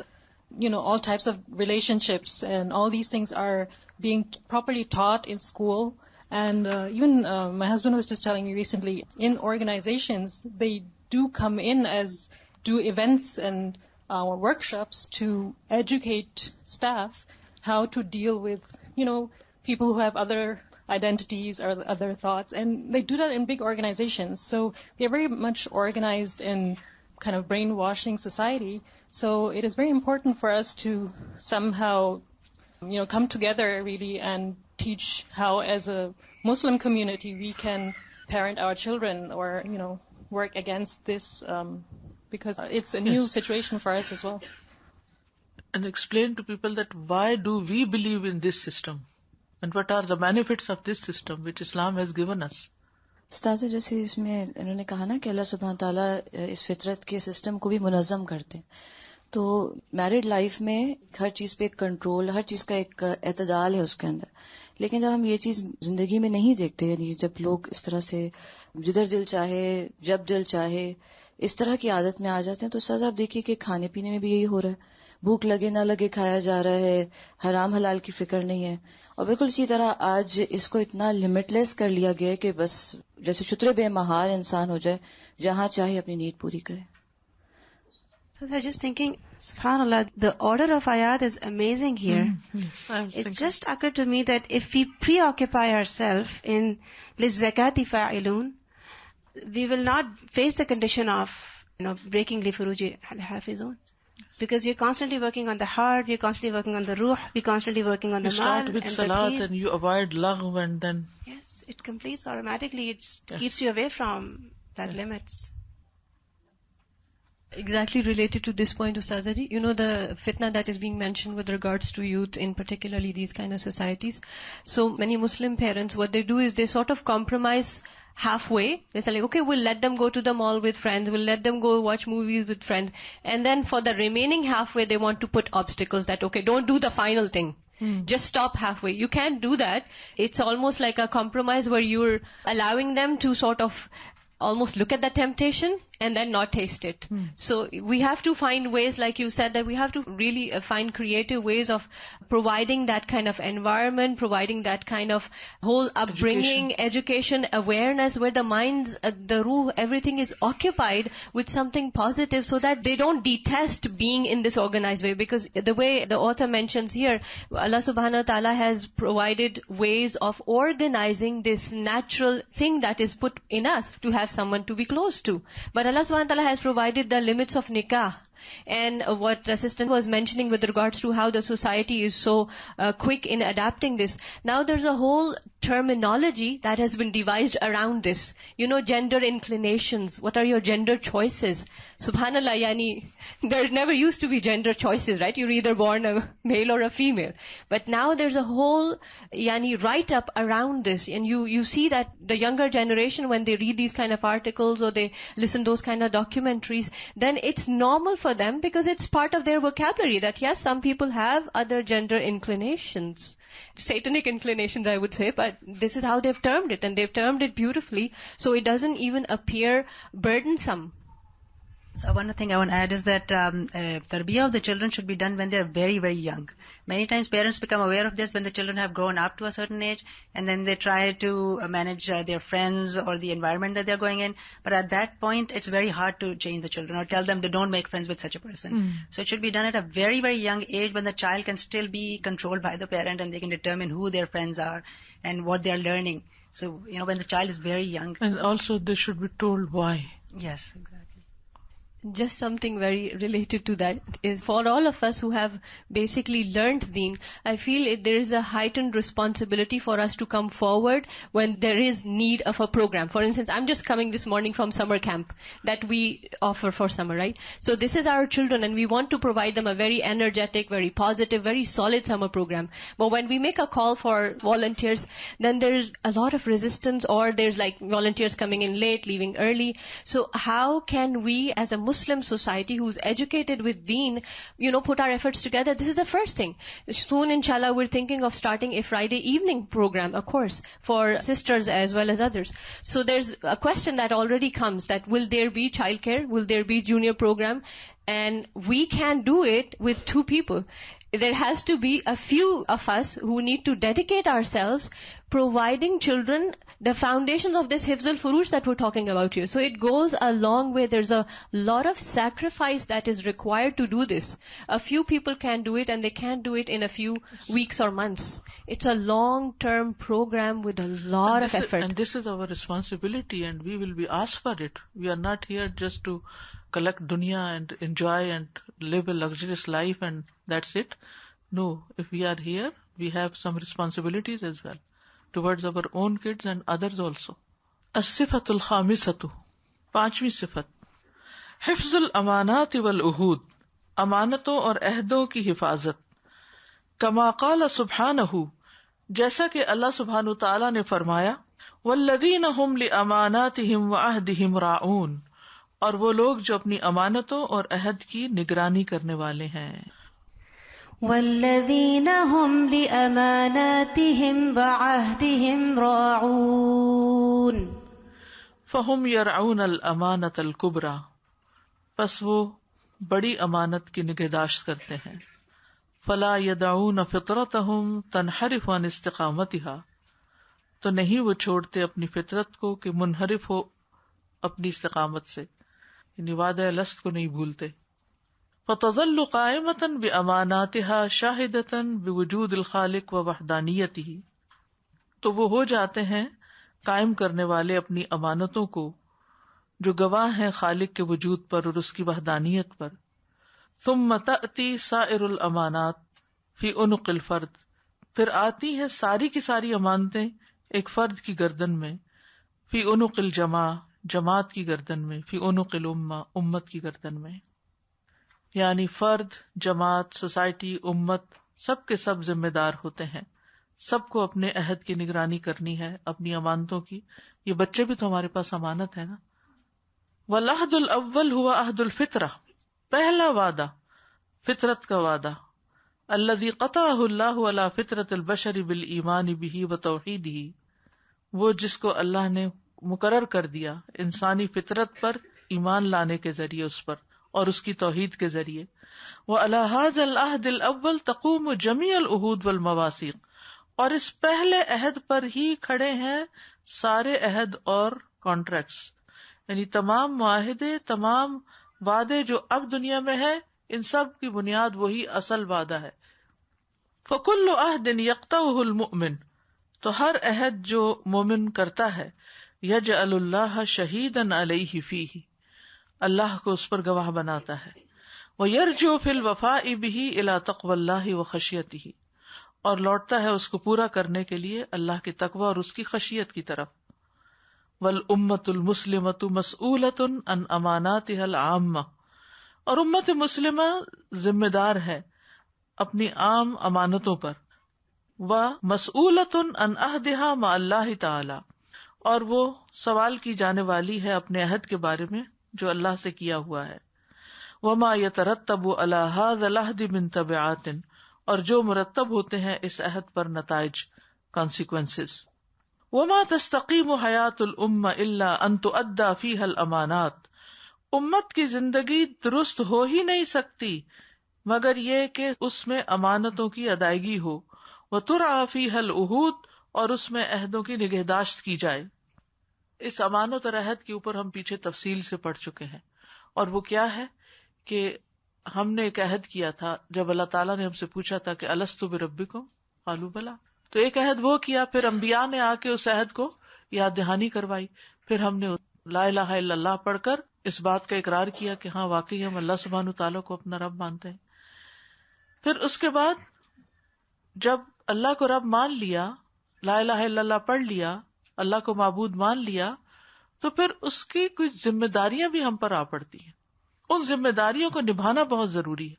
You know, all types of relationships and all these things are being properly taught in school. And even my husband was just telling me recently, in organizations, they do come in as do events and workshops to educate staff how to deal with, you know, people who have other identities or other thoughts, and they do that in big organizations. So they're very much organized in kind of brainwashing society. So it is very important for us to somehow, come together really and teach how, as a Muslim community, we can parent our children or, work against this, because it's a new situation for us as well. And explain to people that why do we believe in this system and what are the benefits of this system which Islam has given us. استاذہ جیسے اس میں انہوں نے کہا نا کہ اللہ سبحانہ تعالیٰ اس فطرت کے سسٹم کو بھی منظم کرتے ہیں، تو میرڈ لائف میں ہر چیز پہ ایک کنٹرول، ہر چیز کا ایک اعتدال ہے اس کے اندر. لیکن جب ہم یہ چیز زندگی میں نہیں دیکھتے، یعنی جب لوگ اس طرح سے جدھر دل چاہے جب دل چاہے اس طرح کی عادت میں آ جاتے ہیں، تو استاذ آپ دیکھیے کہ کھانے پینے میں بھی یہی ہو رہا ہے، بھوک لگے نہ لگے کھایا جا رہا ہے، حرام حلال کی فکر نہیں ہے. اور بالکل اسی طرح آج اس کو اتنا لمٹ لیس کر لیا گیا ہے کہ بس جیسے شتر بے مہار انسان ہو جائے، جہاں چاہے اپنی نیڈ پوری کرے. So I was just thinking, subhanAllah, the order of ayat is amazing here. It just occurred to me that if we preoccupy ourselves in لِلزَّكَاةِ فَاعِلُونَ, we will not face the condition of breaking لِفُرُوجِ حَافِظُونَ. Because you're constantly working on the heart, you're constantly working on the ruh, you're constantly working on the mal. You start with salat and you avoid lagh and then... Yes, it completes automatically. It just keeps you away from that limits. Exactly related to this point, Ustazah ji, the fitna that is being mentioned with regards to youth in particularly these kind of societies. So many Muslim parents, what they do is they sort of compromise halfway. They say like, okay, we'll let them go to the mall with friends, we'll let them go watch movies with friends. And then for the remaining halfway, they want to put obstacles that, okay, don't do the final thing. Just stop halfway. You can't do that. It's almost like a compromise where you're allowing them to sort of almost look at the temptation and then not taste it. So we have to find ways, like you said, that we have to really find creative ways of providing that kind of environment, providing that kind of whole upbringing, education, awareness, where the minds, the ruh, everything is occupied with something positive, so that they don't detest being in this organized way. Because the way the author mentions here, Allah subhanahu wa ta'ala has provided ways of organizing this natural thing that is put in us to have someone to be close to. But Allah subhanahu wa ta'ala has provided the limits of nikah. And what the assistant was mentioning with regards to how the society is so quick in adapting this. Now there's a whole terminology that has been devised around this. Gender inclinations. What are your gender choices? Subhanallah, yani, there never used to be gender choices, right? You're either born a male or a female. But now there's a whole write-up around this. And you see that the younger generation, when they read these kind of articles or they listen to those kind of documentaries, then it's normal for them, because it's part of their vocabulary that yes, some people have other gender inclinations, satanic inclinations I would say, but this is how they've termed it, and they've termed it beautifully, so it doesn't even appear burdensome. So one thing I want to add is that tarbiyah of the children should be done when they are very, very young. Many times parents become aware of this when the children have grown up to a certain age, and then they try to manage their friends or the environment that they're going in. But at that point, it's very hard to change the children or tell them they don't make friends with such a person. So it should be done at a very, very young age, when the child can still be controlled by the parent and they can determine who their friends are and what they're learning. So, when the child is very young. And also they should be told why. Yes, exactly. Just something very related to that is, for all of us who have basically learned deen, I feel there is a heightened responsibility for us to come forward when there is need of a program. For instance, I'm just coming this morning from summer camp that we offer for summer, right? So this is our children, and we want to provide them a very energetic, very positive, very solid summer program. But when we make a call for volunteers, then there's a lot of resistance, or there's like volunteers coming in late, leaving early. So how can we as a Muslim society who's educated with deen, put our efforts together? This is the first thing. Soon, inshallah, we're thinking of starting a Friday evening program, a course for sisters as well as others. So there's a question that already comes, that will there be childcare? Will there be junior program? And we can do it with two people. there has to be a few of us who need to dedicate ourselves providing children the foundations of this hifz al-furuj that we're talking about here. So it goes a long way. There's a lot of sacrifice that is required to do this. A few people can do it, and they can't do it in a few weeks or months. It's a long-term program with a lot of effort. And this is our responsibility, and we will be asked for it. We are not here just to collect dunya and enjoy and live a luxurious life and that's it. No, if we are here, we have some responsibilities as well towards our own kids and others also. الصفة الخامسة, پانچویں صفت, حفظ الامانات والعہود, امانتوں اور عہدوں کی حفاظت. کما قال سبحانہ, جیسا کہ اللہ سبحانہ تعالیٰ نے فرمایا, والذین هم لاماناتهم وعہدهم راعون, اور وہ لوگ جو اپنی امانتوں اور عہد کی نگرانی کرنے والے ہیں. والذین هم لاماناتهم وعہدهم راعون فهم یرعون الامانۃ الکبریٰ, پس وہ بڑی امانت کی نگہداشت کرتے ہیں. فلا یدعون فطرتهم تنحرف عن استقامتها, تو نہیں وہ چھوڑتے اپنی فطرت کو کہ منحرف ہو اپنی استقامت سے, یعنی وعدہ الست کو نہیں بھولتے. فتظل قائمة باماناتها شاہدة بوجود الخالق ووحدانیته, تو وہ ہو جاتے ہیں قائم کرنے والے اپنی امانتوں کو جو گواہ ہیں خالق کے وجود پر اور اس کی وحدانیت پر. ثم تأتی سائر الامانات فی عنق الفرد, پھر آتی ہیں ساری کی ساری امانتیں ایک فرد کی گردن میں. فی عنق الجماع, جماعت کی گردن میں. فی عنق الامہ, امت کی گردن میں. یعنی فرد, جماعت, سوسائٹی, امت سب کے سب ذمہ دار ہوتے ہیں. سب کو اپنے عہد کی نگرانی کرنی ہے, اپنی امانتوں کی. یہ بچے بھی تو ہمارے پاس امانت ہے نا. والعہد الاول ہوا عہد الفطرہ, پہلا وعدہ فطرت کا وعدہ. الذی قطعہ اللہ علی فطرت البشر بالایمان بہ وتوحیدہ, وہ جس کو اللہ نے مقرر کر دیا انسانی فطرت پر ایمان لانے کے ذریعے اس پر اور اس کی توحید کے ذریعے. وعلی ھذا العہد الاول تقوم جمیع العہود والمواثیق, اور اس پہلے عہد پر ہی کھڑے ہیں سارے عہد اور کانٹریکٹس, یعنی تمام معاہدے, تمام وعدے جو اب دنیا میں ہے, ان سب کی بنیاد وہی اصل وعدہ ہے. فکل عہد یقطعہ المؤمن, تو ہر عہد جو مومن کرتا ہے, یجعل اللہ شہیدا علیہ فیہ, اللہ کو اس پر گواہ بناتا ہے. وَيَرْجِعُ فِي الْوَفَاءِ بِهِ إِلَىٰ تَقْوَى اللَّهِ وَخَشْيَتِهِ, اور لوٹتا ہے اس کو پورا کرنے کے لیے اللہ کی تقوی اور اس کی خشیت کی طرف. وَالْأُمَّةُ الْمُسْلِمَةُ مَسْئُولَةٌ عَنْ أَمَانَاتِهَا الْعَامَّةِ, اور امت مسلمہ ذمہ دار ہے اپنی عام امانتوں پر. وَمَسْئُولَةٌ عَنْ عَهْدِهَا مَعَ اللَّهِ تَعَالَى, اور وہ سوال کی جانے والی ہے اپنے عہد کے بارے میں جو اللہ سے کیا ہوا ہے. وما يترتب على هذا العهد من تبعات, اور جو مرتب ہوتے ہیں اس عہد پر نتائج, consequences. وما تستقیم حیات الامہ الا ان تؤدى فيها الامانات, امت کی زندگی درست ہو ہی نہیں سکتی مگر یہ کہ اس میں امانتوں کی ادائیگی ہو. وترعى فيها العہود, اور اس میں عہدوں کی نگہداشت کی جائے. اس امانت اور عہد کے اوپر ہم پیچھے تفصیل سے پڑھ چکے ہیں, اور وہ کیا ہے کہ ہم نے ایک عہد کیا تھا جب اللہ تعالیٰ نے ہم سے پوچھا تھا کہ الست بربکم قالوا بلی, تو ایک عہد وہ کیا, پھر انبیاء نے آ کے اس عہد کو یاد دہانی کروائی, پھر ہم نے لا الہ الا اللہ پڑھ کر اس بات کا اقرار کیا کہ ہاں واقعی ہم اللہ سبحانہ تعالیٰ کو اپنا رب مانتے ہیں. پھر اس کے بعد جب اللہ کو رب مان لیا, لا الہ الا اللہ پڑھ لیا, اللہ کو معبود مان لیا, تو پھر اس کی کچھ ذمہ داریاں بھی ہم پر آ پڑتی ہیں. ان ذمہ داریوں کو نبھانا بہت ضروری ہے.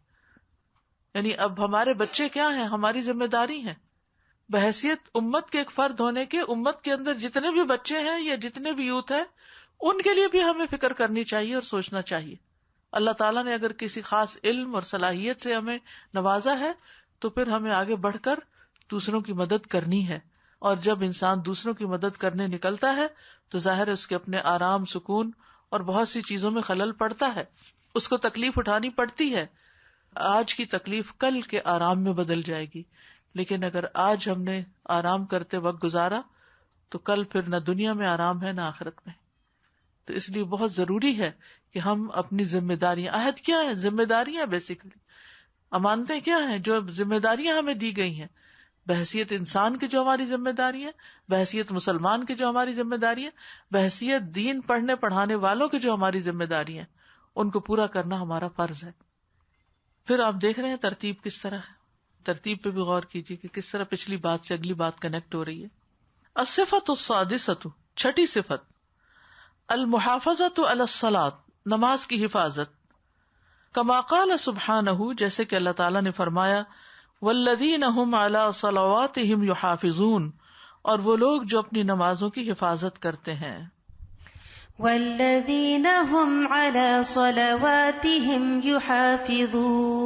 یعنی اب ہمارے بچے کیا ہیں, ہماری ذمہ داری ہیں بحیثیت امت کے ایک فرد ہونے کے. امت کے اندر جتنے بھی بچے ہیں یا جتنے بھی یوتھ ہیں, ان کے لیے بھی ہمیں فکر کرنی چاہیے اور سوچنا چاہیے. اللہ تعالیٰ نے اگر کسی خاص علم اور صلاحیت سے ہمیں نوازا ہے تو پھر ہمیں آگے بڑھ کر دوسروں کی مدد کرنی ہے. اور جب انسان دوسروں کی مدد کرنے نکلتا ہے تو ظاہر ہے اس کے اپنے آرام, سکون اور بہت سی چیزوں میں خلل پڑتا ہے, اس کو تکلیف اٹھانی پڑتی ہے. آج کی تکلیف کل کے آرام میں بدل جائے گی، لیکن اگر آج ہم نے آرام کرتے وقت گزارا تو کل پھر نہ دنیا میں آرام ہے نہ آخرت میں. تو اس لیے بہت ضروری ہے کہ ہم اپنی ذمہ داریاں، عہد کیا ہے؟ ذمہ داریاں بیسیکلی، امانتیں کیا ہیں؟ جو ذمہ داریاں ہمیں دی گئی ہیں بحیثیت انسان کی جو ہماری ذمہ داری ہے، بحیثیت مسلمان کی جو ہماری ذمہ داری ہے، بحیثیت دین پڑھنے پڑھانے والوں کی جو ہماری ذمہ داری ہیں، ان کو پورا کرنا ہمارا فرض ہے. پھر آپ دیکھ رہے ہیں ترتیب کس طرح ہے. ترتیب پہ بھی غور کیجیے کہ کس طرح پچھلی بات سے اگلی بات کنیکٹ ہو رہی ہے. الصفۃ السادسۃ، چھٹی صفت، المحافظۃ علی الصلاۃ، نماز کی حفاظت. کما قال سبحانہ، جیسے کہ اللہ تعالیٰ نے فرمایا، والذین هم علی صلواتہم یحافظون، اور وہ لوگ جو اپنی نمازوں کی حفاظت کرتے ہیں. والذین هم علی صلواتہم یحافظون،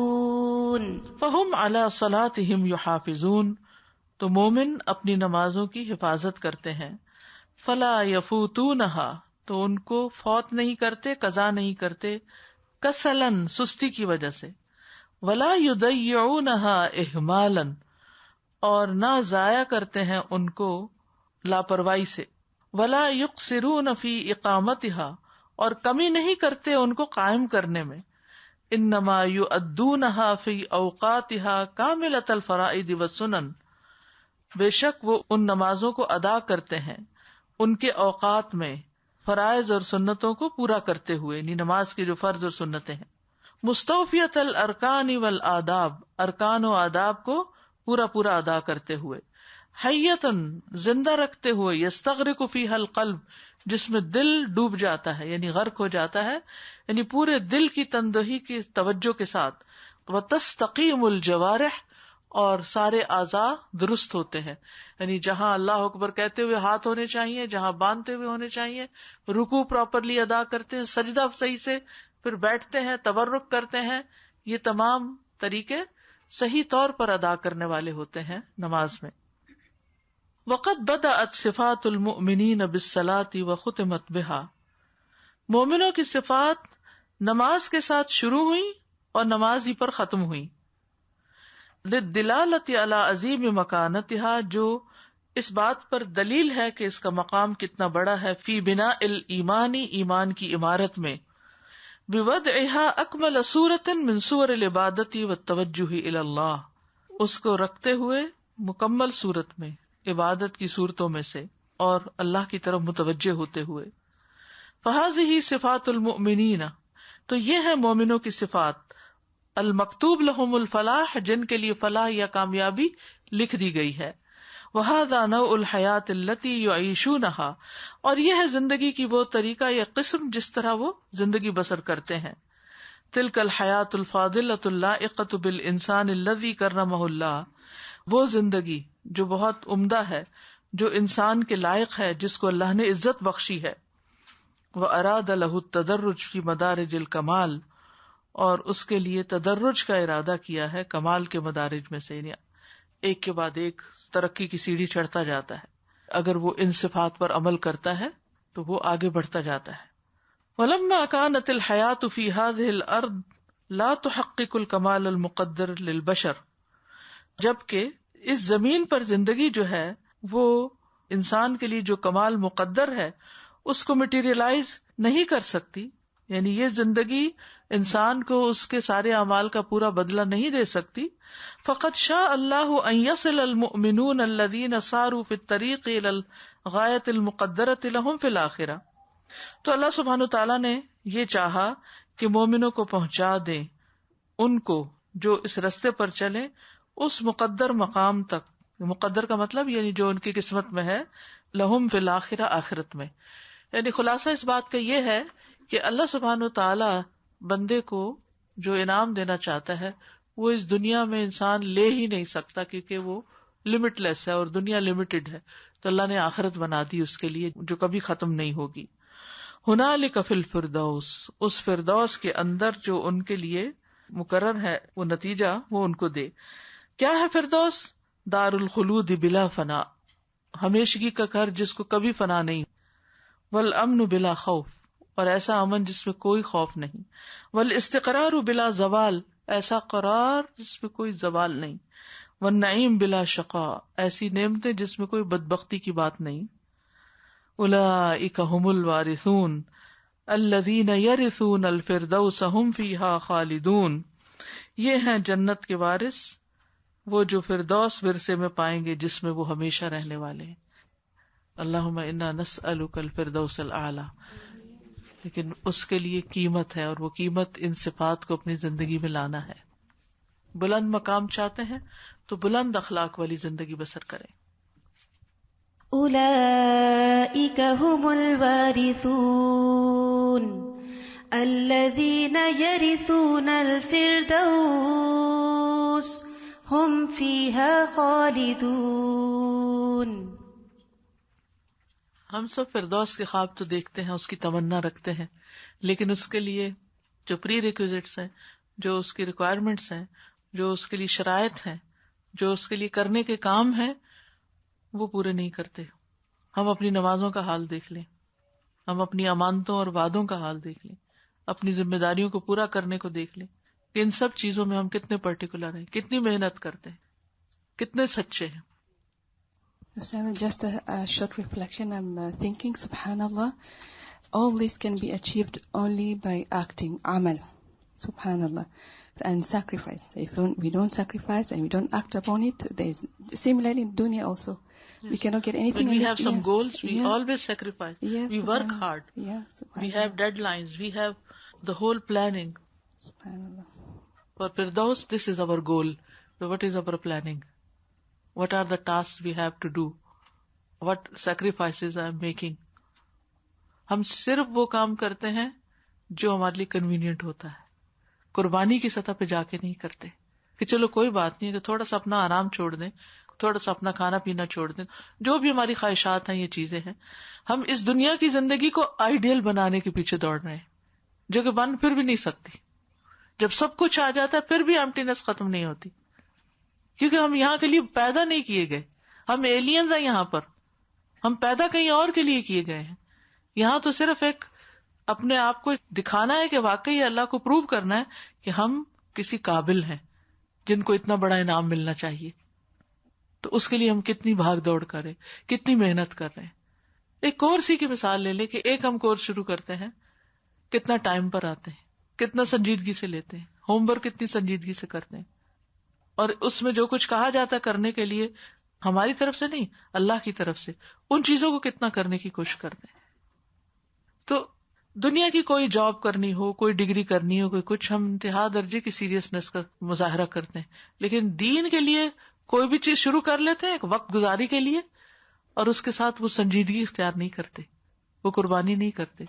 فہم علی صلاتہم یحافظون، تو مومن اپنی نمازوں کی حفاظت کرتے ہیں. فلا یفوتونہا، تو ان کو فوت نہیں کرتے، قضا نہیں کرتے، کسلن، سستی کی وجہ سے. ولا یضیعونہا اہمالا، اور نہ ضائع کرتے ہیں ان کو لاپرواہی سے. ولا یقصرون فی اقامتہا، اور کمی نہیں کرتے ان کو قائم کرنے میں. انما یؤدونہا فی اوقاتہا کاملۃ الفرائض والسنن، بے شک وہ ان نمازوں کو ادا کرتے ہیں ان کے اوقات میں، فرائض اور سنتوں کو پورا کرتے ہوئے، یعنی نماز کے جو فرض اور سنتیں ہیں. مستوفیۃ الارکان والآداب، ارکان و آداب کو پورا پورا ادا کرتے ہوئے. حیۃً، زندہ رکھتے ہوئے، یستغرق فیہا القلب، جس میں دل ڈوب جاتا ہے، یعنی غرق ہو جاتا ہے، یعنی پورے دل کی تندہی کی توجہ کے ساتھ. وتستقیم الجوارح، اور سارے اعضاء درست ہوتے ہیں، یعنی جہاں اللہ اکبر کہتے ہوئے ہاتھ ہونے چاہیے، جہاں باندھتے ہوئے ہونے چاہیے، رکوع پراپرلی ادا کرتے ہیں، سجدہ صحیح سے، پھر بیٹھتے ہیں، تورک کرتے ہیں. یہ تمام طریقے صحیح طور پر ادا کرنے والے ہوتے ہیں نماز میں. وقد بدأت صفات المؤمنین بالصلاۃ وختمت بہا، مومنوں کی صفات نماز کے ساتھ شروع ہوئی اور نماز ہی پر ختم ہوئی. للدلالۃ علی عظیم مکانتہا، جو اس بات پر دلیل ہے کہ اس کا مقام کتنا بڑا ہے. فی بناء الایمان، ایمان کی عمارت میں. بوضعہا اکمل صورۃ من صور العبادۃ والتوجہ الی اللہ، اس کو رکھتے ہوئے مکمل صورت میں، عبادت کی صورتوں میں سے، اور اللہ کی طرف متوجہ ہوتے ہوئے. فہذہ صفات المؤمنین، تو یہ ہے مومنوں کی صفات. المکتوب لہم الفلاح، جن کے لیے فلاح یا کامیابی لکھ دی گئی ہے. وہذا نوع الحیات التی یعیشونہا، اور یہ ہے زندگی کی وہ طریقہ یا قسم جس طرح وہ زندگی بسر کرتے ہیں. تلک الحیات الفاضلۃ اللائقۃ بالانسان الذی کرمہ اللہ، وہ زندگی جو بہت عمدہ ہے، جو انسان کے لائق ہے، جس کو اللہ نے عزت بخشی ہے. واراد لہ التدرج فی مدارج الکمال، اور اس کے لیے تدرج کا ارادہ کیا ہے کمال کے مدارج میں سے، یعنی ایک کے بعد ایک ترقی کی سیڑھی چڑھتا جاتا ہے. اگر وہ ان صفات پر عمل کرتا ہے تو وہ آگے بڑھتا جاتا ہے. وَلَمَّا كَانَتِ الْحَيَاةُ فِي هَذِهِ الْأَرْضِ لَا تُحَقِّقُ الْكَمَالَ الْمُقَدَّرَ لِلْبَشَرِ، جبکہ اس زمین پر زندگی جو ہے وہ انسان کے لیے جو کمال مقدر ہے اس کو مٹیریلائز نہیں کر سکتی، یعنی یہ زندگی انسان کو اس کے سارے اعمال کا پورا بدلہ نہیں دے سکتی. فقد شاء اللہ ان يصل المؤمنون الذين ساروا في الطريق الى الغایۃ المقدرۃ لهم في الاخرہ، تو اللہ سبحانہ تعالیٰ نے یہ چاہا کہ مومنوں کو پہنچا دیں ان کو جو اس رستے پر چلیں اس مقدر مقام تک. مقدر کا مطلب یعنی جو ان کی قسمت میں ہے، لہم فی الاخرہ، آخرت میں. یعنی خلاصہ اس بات کا یہ ہے کہ اللہ سبحانہ تعالیٰ بندے کو جو انعام دینا چاہتا ہے وہ اس دنیا میں انسان لے ہی نہیں سکتا، کیونکہ وہ لمٹ لیس ہے اور دنیا لمیٹڈ ہے. تو اللہ نے آخرت بنا دی اس کے لیے جو کبھی ختم نہیں ہوگی. ہنالک فی الفردوس، اس فردوس کے اندر جو ان کے لیے مقرر ہے وہ نتیجہ وہ ان کو دے. کیا ہے فردوس؟ دار الخلود بلا فنا، ہمیشگی کا گھر جس کو کبھی فنا نہیں. والامن بلا خوف، اور ایسا امن جس میں کوئی خوف نہیں. والاستقرار بلا زوال، ایسا قرار جس میں کوئی زوال نہیں، والنعیم بلا شقاء، ایسی نعمتیں جس میں کوئی بدبختی کی بات نہیں. اولئک هم الوارثون الذین یرثون الفردوس هم فیہا خالدون، یہ ہیں جنت کے وارث، وہ جو فردوس ورثے میں پائیں گے جس میں وہ ہمیشہ رہنے والے ہیں. اللہم انا نسألک الفردوس الاعلی. لیکن اس کے لیے قیمت ہے، اور وہ قیمت ان صفات کو اپنی زندگی میں لانا ہے. بلند مقام چاہتے ہیں تو بلند اخلاق والی زندگی بسر کریں. اولئک هم الوارثون الذین یرثون الفردوس هم فیہا خالدون. ہم سب فردوس کے خواب تو دیکھتے ہیں، اس کی تمنا رکھتے ہیں، لیکن اس کے لیے جو پری ریکوزٹس ہیں، جو اس کی ریکوائرمنٹس ہیں، جو اس کے لیے شرائط ہیں، جو اس کے لیے کرنے کے کام ہیں، وہ پورے نہیں کرتے. ہم اپنی نمازوں کا حال دیکھ لیں، ہم اپنی امانتوں اور وعدوں کا حال دیکھ لیں، اپنی ذمہ داریوں کو پورا کرنے کو دیکھ لیں کہ ان سب چیزوں میں ہم کتنے پرٹیکولر ہیں، کتنی محنت کرتے ہیں، کتنے سچے ہیں. Just a short reflection. I'm thinking, subhanallah, all this can be achieved only by acting, amal, subhanallah, and sacrifice. If we don't sacrifice and we don't act upon it, there is similarly in dunya also. Yes. We cannot get anything. When we have some goals, we always sacrifice. Yes, we work hard. We have deadlines. We have the whole planning. Subhanallah. For Firdaus, this is our goal. So what is our planning? What are the tasks we have to do? What sacrifices I am making? ہم صرف وہ کام کرتے ہیں جو ہمارے لیے convenient ہوتا ہے. قربانی کی سطح پہ جا کے نہیں کرتے کہ چلو کوئی بات نہیں، کہ تھوڑا سا اپنا آرام چھوڑ دیں، تھوڑا سا اپنا کھانا پینا چھوڑ دیں، جو بھی ہماری خواہشات ہیں، یہ چیزیں ہیں. ہم اس دنیا کی زندگی کو آئیڈیل بنانے کے پیچھے دوڑ رہے ہیں، جو کہ بن پھر بھی نہیں سکتی. جب سب کچھ آ جاتا ہے پھر بھی ایمٹینس ختم نہیں ہوتی، کیونکہ ہم یہاں کے لیے پیدا نہیں کیے گئے. ہم ایلینز ہیں یہاں پر، ہم پیدا کہیں اور کے لیے کیے گئے ہیں. یہاں تو صرف ایک اپنے آپ کو دکھانا ہے کہ واقعی اللہ کو پروو کرنا ہے کہ ہم کسی قابل ہیں جن کو اتنا بڑا انعام ملنا چاہیے. تو اس کے لیے ہم کتنی بھاگ دوڑ کر رہے، کتنی محنت کر رہے ہیں. ایک کورس ہی کی مثال لے لے کہ ایک ہم کورس شروع کرتے ہیں، کتنا ٹائم پر آتے ہیں، کتنا سنجیدگی سے لیتے ہیں، ہوم ورک کتنی سنجیدگی سے کرتے ہیں، اور اس میں جو کچھ کہا جاتا ہے کرنے کے لیے ہماری طرف سے نہیں، اللہ کی طرف سے، ان چیزوں کو کتنا کرنے کی کوشش کرتے ہیں. تو دنیا کی کوئی جاب کرنی ہو، کوئی ڈگری کرنی ہو، کوئی کچھ، ہم انتہا درجے کی سیریسنس کا مظاہرہ کرتے ہیں، لیکن دین کے لیے کوئی بھی چیز شروع کر لیتے ہیں ایک وقت گزاری کے لیے، اور اس کے ساتھ وہ سنجیدگی اختیار نہیں کرتے، وہ قربانی نہیں کرتے.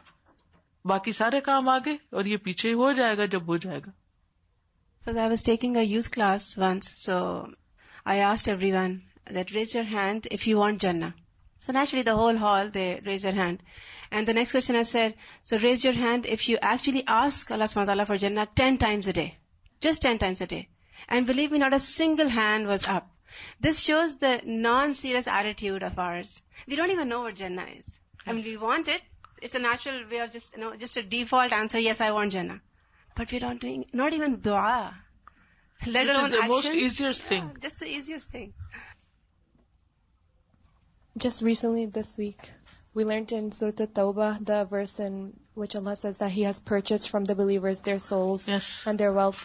باقی سارے کام آگے اور یہ پیچھے ہو جائے گا جب ہو جائے گا. So I was taking a youth class once, so I asked everyone that raise your hand if you want Jannah. So naturally the whole hall, they raised their hand. And the next question I said, so raise your hand if you actually ask Allah subhanahu wa ta'ala for Jannah 10 times a day. Just 10 times a day. And believe me, not a single hand was up. This shows the non-serious attitude of ours. We don't even know what Jannah is. I mean, we want it. It's a natural way of just a default answer, yes, I want Jannah. But we're not doing, not even dua. Let alone which is the action. most easiest thing. Yeah, just the easiest thing. Just recently this week, we learned in Surah At-Tawbah the verse in which Allah says that He has purchased from the believers their souls and their wealth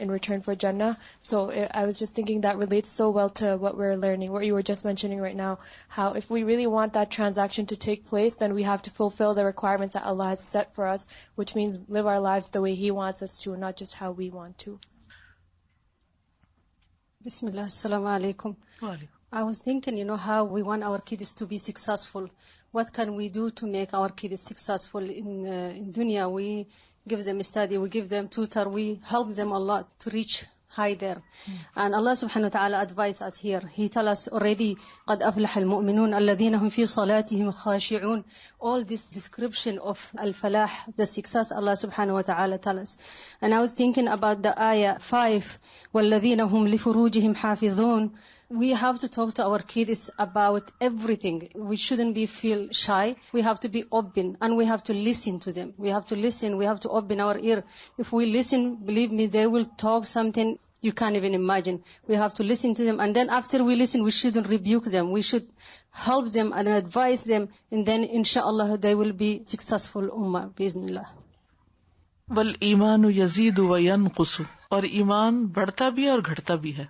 in return for Jannah. So I was just thinking that relates so well to what we're learning, what you were just mentioning right now, how if we really want that transaction to take place, then we have to fulfill the requirements that Allah has set for us, which means live our lives the way He wants us to, not just how we want to. Bismillah, assalamu alaikum. I was thinking, how we want our kids to be successful. What can we do to make our kids successful in dunya? We give them study, we give them tutor, we help them a lot to reach high there. And Allah subhanahu wa ta'ala advise us here. He tell us already, قَدْ أَفْلَحَ الْمُؤْمِنُونَ الَّذِينَ هُمْ فِي صَلَاتِهِمْ خَاشِعُونَ. All this description of al-falah, the success, Allah subhanahu wa ta'ala tell us. And I was thinking about the ayah 5, وَالَّذِينَ هُمْ لِفُرُوجِهِمْ حَافِظُونَ. we have to talk to our kids about everything. We shouldn't feel shy. We have to be open and we have to listen to them. We have to listen. We have to open our ear. If we listen, believe me, they will talk something you can't even imagine. We have to listen to them, and then after we listen, we shouldn't rebuke them. We should help them and advise them, and then inshallah they will be successful ummah biiznillah. والایمان یزید وینقص، اور ایمان بڑھتا بھی ہے اور گھٹتا بھی ہے.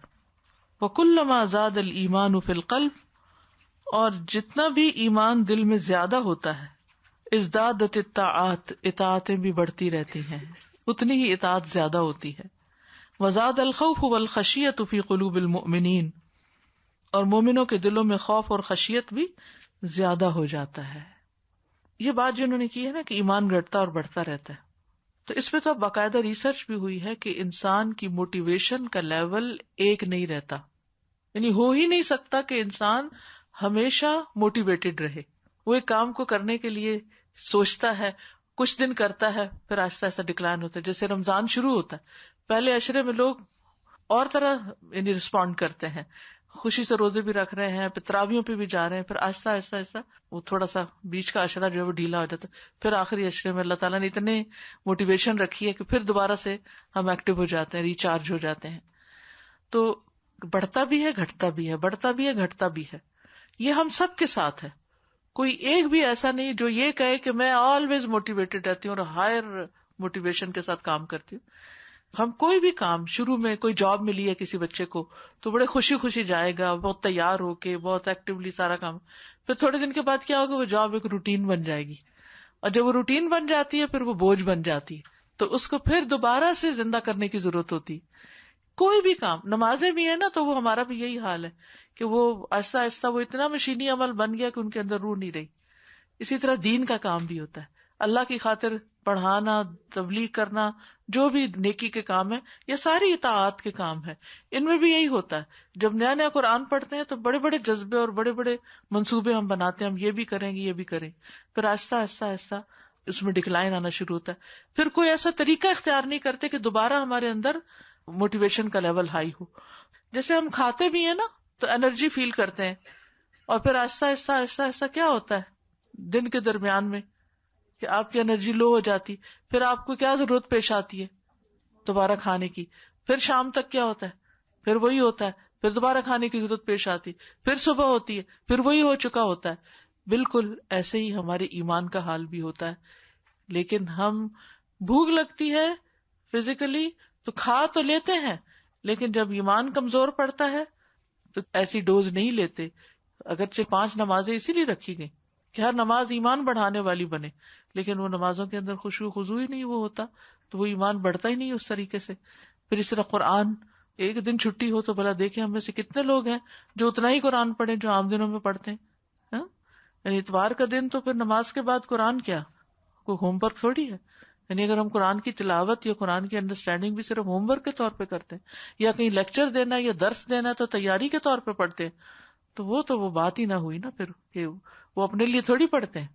وکلما زاد الایمان فی القلب، اور جتنا بھی ایمان دل میں زیادہ ہوتا ہے، ازدادت الطاعات، اطاعتیں بھی بڑھتی رہتی ہیں، اتنی ہی اطاعت زیادہ ہوتی ہے. وزاد الخوف والخشیۃ فی قلوب المؤمنین، اور مومنوں کے دلوں میں خوف اور خشیت بھی زیادہ ہو جاتا ہے. یہ بات جنہوں نے کی ہے نا کہ ایمان گھٹتا اور بڑھتا رہتا ہے، تو اس پہ تو باقاعدہ ریسرچ بھی ہوئی ہے کہ انسان کی موٹیویشن کا لیول ایک نہیں رہتا. یعنی ہو ہی نہیں سکتا کہ انسان ہمیشہ موٹیویٹڈ رہے. وہ ایک کام کو کرنے کے لیے سوچتا ہے، کچھ دن کرتا ہے، پھر آہستہ آہستہ ڈکلائن ہوتا ہے. جیسے رمضان شروع ہوتا ہے، پہلے عشرے میں لوگ اور طرح یعنی رسپونڈ کرتے ہیں، خوشی سے روزے بھی رکھ رہے ہیں، پھر تراویحوں پہ بھی جا رہے ہیں، پھر آہستہ آہستہ آہستہ وہ تھوڑا سا بیچ کا عشرہ جو ہے وہ ڈھیلا ہو جاتا ہے. پھر آخری عشرے میں اللہ تعالیٰ نے اتنے موٹیویشن رکھی ہے کہ پھر دوبارہ سے ہم ایکٹیو ہو جاتے ہیں، ریچارج ہو جاتے ہیں. تو بڑھتا بھی ہے، گھٹتا بھی ہے، بڑھتا بھی ہے، گھٹتا بھی ہے. یہ ہم سب کے ساتھ ہے. کوئی ایک بھی ایسا نہیں جو یہ کہے کہ میں آلویز موٹیویٹڈ رہتی ہوں اور ہائر موٹیویشن کے ساتھ کام کرتی ہوں. ہم کوئی بھی کام شروع میں کوئی جاب ملی ہے کسی بچے کو تو بڑے خوشی خوشی جائے گا، بہت تیار ہو کے، بہت ایکٹیولی سارا کام. پھر تھوڑے دن کے بعد کیا ہوگا، وہ جاب ایک روٹین بن جائے گی، اور جب وہ روٹین بن جاتی ہے پھر وہ بوجھ بن جاتی ہے، تو اس کو پھر دوبارہ سے زندہ کرنے کی ضرورت ہوتی. کوئی بھی کام، نمازیں بھی ہیں نا تو وہ ہمارا بھی یہی حال ہے کہ وہ آہستہ آہستہ وہ اتنا مشینی عمل بن گیا کہ ان کے اندر روح نہیں رہی. اسی طرح دین کا کام بھی ہوتا ہے، اللہ کی خاطر پڑھانا، تبلیغ کرنا، جو بھی نیکی کے کام ہے، یہ ساری اطاعت کے کام ہے. ان میں بھی یہی ہوتا ہے. جب نیا نیا قرآن پڑھتے ہیں تو بڑے بڑے جذبے اور بڑے بڑے منصوبے ہم بناتے ہیں، ہم یہ بھی کریں گے، یہ بھی کریں. پھر آہستہ آہستہ آہستہ اس میں ڈکلائن آنا شروع ہوتا ہے. پھر کوئی ایسا طریقہ اختیار نہیں کرتے کہ دوبارہ ہمارے اندر موٹیویشن کا لیول ہائی ہو. جیسے ہم کھاتے بھی ہیں نا تو انرجی فیل کرتے ہیں، اور پھر آہستہ آہستہ آہستہ آہستہ کیا ہوتا ہے دن کے درمیان میں کہ آپ کی انرجی لو ہو جاتی. پھر آپ کو کیا ضرورت پیش آتی ہے دوبارہ کھانے کی. پھر شام تک کیا ہوتا ہے، پھر وہی ہوتا ہے، پھر دوبارہ کھانے کی ضرورت پیش آتی، پھر صبح ہوتی ہے، پھر وہی ہو چکا ہوتا ہے. بالکل ایسے ہی ہمارے ایمان کا حال بھی ہوتا ہے. لیکن ہم بھوک لگتی ہے فزیکلی تو کھا تو لیتے ہیں، لیکن جب ایمان کمزور پڑتا ہے تو ایسی ڈوز نہیں لیتے. اگرچہ 5 نمازیں اسی لیے رکھی گئی کہ ہر نماز ایمان بڑھانے والی بنے، لیکن وہ نمازوں کے اندر خشوع خضوع ہی نہیں وہ ہوتا تو وہ ایمان بڑھتا ہی نہیں اس طریقے سے. پھر اس طرح قرآن، ایک دن چھٹی ہو تو بھلا دیکھیں ہم میں سے کتنے لوگ ہیں جو اتنا ہی قرآن پڑھیں جو عام دنوں میں پڑھتے ہیں. یعنی اتوار کا دن تو پھر نماز کے بعد قرآن کیا، کوئی ہوم ورک تھوڑی ہے. یعنی اگر ہم قرآن کی تلاوت یا قرآن کی انڈرسٹینڈنگ بھی صرف ہوم ورک کے طور پہ کرتے ہیں، یا کہیں لیکچر دینا یا درس دینا تو تیاری کے طور پہ پڑھتے ہیں، تو وہ بات ہی نہ ہوئی نا پھر کہ وہ اپنے لیے تھوڑی پڑھتے ہیں.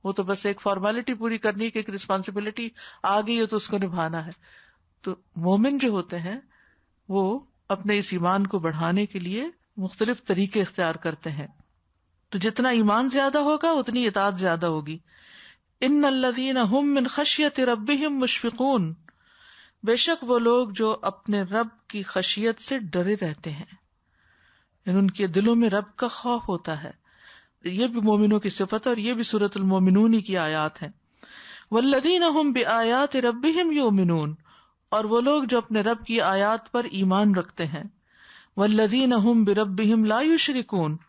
وہ تو بس ایک فارمیلٹی پوری کرنی کی ایک رسپانسبلٹی آ گئی ہے تو اس کو نبھانا ہے. تو مومن جو ہوتے ہیں وہ اپنے اس ایمان کو بڑھانے کے لیے مختلف طریقے اختیار کرتے ہیں. تو جتنا ایمان زیادہ ہوگا اتنی اطاعت زیادہ ہوگی. ان الذین هم من خشیت ربهم مشفقون، بے شک وہ لوگ جو اپنے رب کی خشیت سے ڈرے رہتے ہیں، یعنی ان کے دلوں میں رب کا خوف ہوتا ہے. یہ بھی مومنوں کی صفت ہے اور یہ بھی سورۃ المومنون ہی کی آیات ہیں. والذین هم بآیات ربهم یؤمنون، اور وہ لوگ جو اپنے رب کی آیات پر ایمان رکھتے ہیں. والذین هم بربهم لا یشرکون،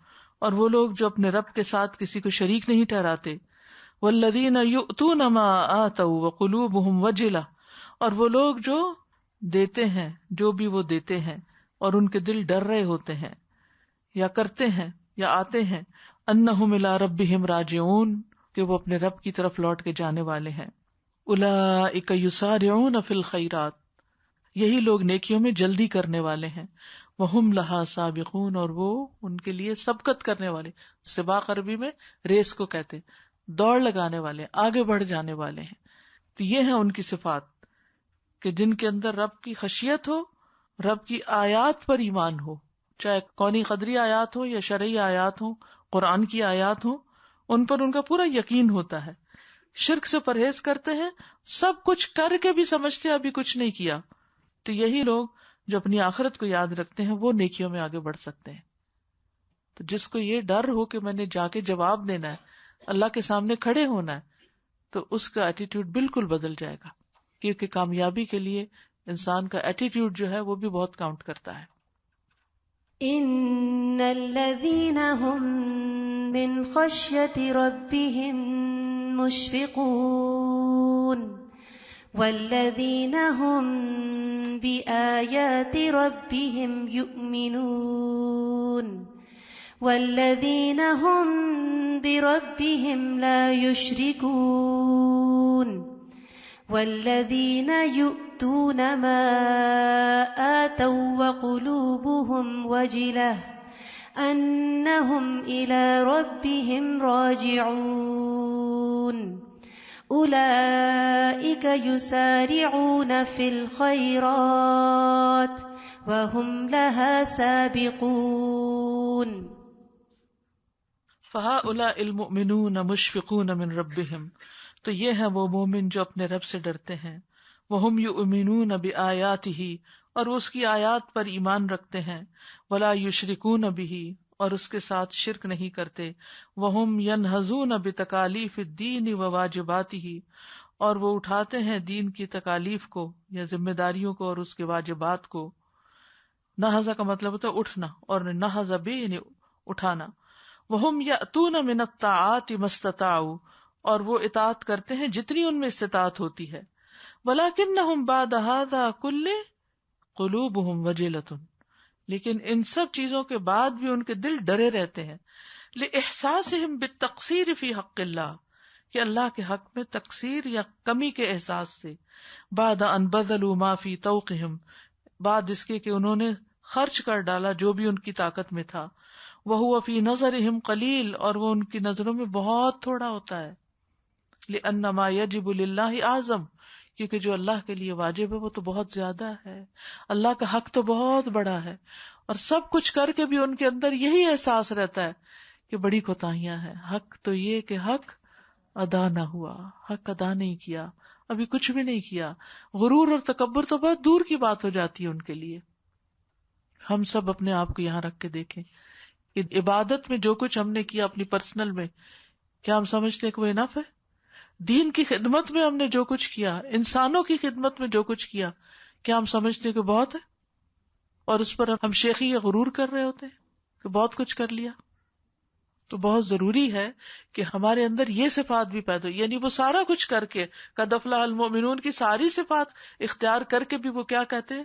اور وہ لوگ جو اپنے رب کے ساتھ کسی کو شریک نہیں ٹھہراتے. والذین یؤتون ما آتوا وقلوبهم وجلہ، اور وہ لوگ جو دیتے ہیں جو بھی وہ دیتے ہیں اور ان کے دل ڈر رہے ہوتے ہیں یا کرتے ہیں یا آتے ہیں. انہم الی ربہم راجعون، کہ وہ اپنے رب کی طرف لوٹ کے جانے والے ہیں. اولئک یسارعون فی الخیرات، یہی لوگ نیکیوں میں جلدی کرنے والے ہیں. وہم لہا سابقون، اور وہ ان کے لیے سبقت کرنے والے. سباق عربی میں ریس کو کہتے ہیں، دوڑ لگانے والے، آگے بڑھ جانے والے ہیں. تو یہ ہیں ان کی صفات کہ جن کے اندر رب کی خشیت ہو، رب کی آیات پر ایمان ہو چاہے کونی قدری آیات ہوں یا شرعی آیات ہوں، قرآن کی آیات ہوں، ان پر ان کا پورا یقین ہوتا ہے. شرک سے پرہیز کرتے ہیں، سب کچھ کر کے بھی سمجھتے ہیں ابھی کچھ نہیں کیا. تو یہی لوگ جو اپنی آخرت کو یاد رکھتے ہیں وہ نیکیوں میں آگے بڑھ سکتے ہیں. تو جس کو یہ ڈر ہو کہ میں نے جا کے جواب دینا ہے، اللہ کے سامنے کھڑے ہونا ہے، تو اس کا ایٹیٹیوڈ بالکل بدل جائے گا، کیونکہ کامیابی کے لیے انسان کا ایٹیٹیوڈ جو ہے وہ بھی بہت کاؤنٹ کرتا ہے. ان الذين هم من خشية ربهم مشفقون والذين هم بآيات ربهم يؤمنون والذين هم بربهم لا يشركون والذين يؤتون ما آتوا وقلوبهم وجلة أنهم إلى ربهم راجعون أولئك يسارعون في الخيرات وهم لها سابقون. فهؤلاء المؤمنون مشفقون من ربهم، تو یہ ہیں وہ مومن جو اپنے رب سے ڈرتے ہیں. وهم يؤمنون بآياته، اور اس کی آیات پر ایمان رکھتے ہیں. ولا يشركون به، اور اس کے ساتھ شرک نہیں کرتے. وهم ينهضون بتکالیف الدین وواجباته، اور وہ اٹھاتے ہیں دین کی تکالیف کو یا ذمہ داریوں کو اور اس کے واجبات کو. نہض کا مطلب ہوتا ہے اٹھنا، اور نہض بھی یعنی اٹھانا. وهم يأتون من الطاعات ما استطاعوا، اور وہ اطاعت کرتے ہیں جتنی ان میں استطاعت ہوتی ہے. ولكنهم بعد هذا كله قلوبهم وجلة، لیکن ان سب چیزوں کے بعد بھی ان کے دل ڈرے رہتے ہیں. لإحساسهم بالتقصير في حق اللہ، کہ اللہ کے حق میں تقصیر یا کمی کے احساس سے. بعد ان بذلوا ما في طوقهم، بعد اس کے کہ انہوں نے خرچ کر ڈالا جو بھی ان کی طاقت میں تھا. وهو في نظرهم قلیل، اور وہ ان کی نظروں میں بہت تھوڑا ہوتا ہے. لأن ما يجب لله اعظم، کیونکہ جو اللہ کے لیے واجب ہے وہ تو بہت زیادہ ہے، اللہ کا حق تو بہت بڑا ہے. اور سب کچھ کر کے بھی ان کے اندر یہی احساس رہتا ہے کہ بڑی کوتاہیاں ہیں. حق تو یہ کہ حق ادا نہ ہوا، حق ادا نہیں کیا، ابھی کچھ بھی نہیں کیا. غرور اور تکبر تو بہت دور کی بات ہو جاتی ہے ان کے لیے. ہم سب اپنے آپ کو یہاں رکھ کے دیکھیں کہ عبادت میں جو کچھ ہم نے کیا اپنی پرسنل میں، کیا ہم سمجھتے ہیں کہ وہ انف ہے؟ دین کی خدمت میں ہم نے جو کچھ کیا، انسانوں کی خدمت میں جو کچھ کیا، کیا ہم سمجھتے ہیں کہ بہت ہے؟ اور اس پر ہم شیخی یا غرور کر رہے ہوتے ہیں کہ بہت کچھ کر لیا. تو بہت ضروری ہے کہ ہمارے اندر یہ صفات بھی پیدا ہو، یعنی وہ سارا کچھ کر کے، قد افلح المؤمنون کی ساری صفات اختیار کر کے بھی وہ کیا کہتے ہیں؟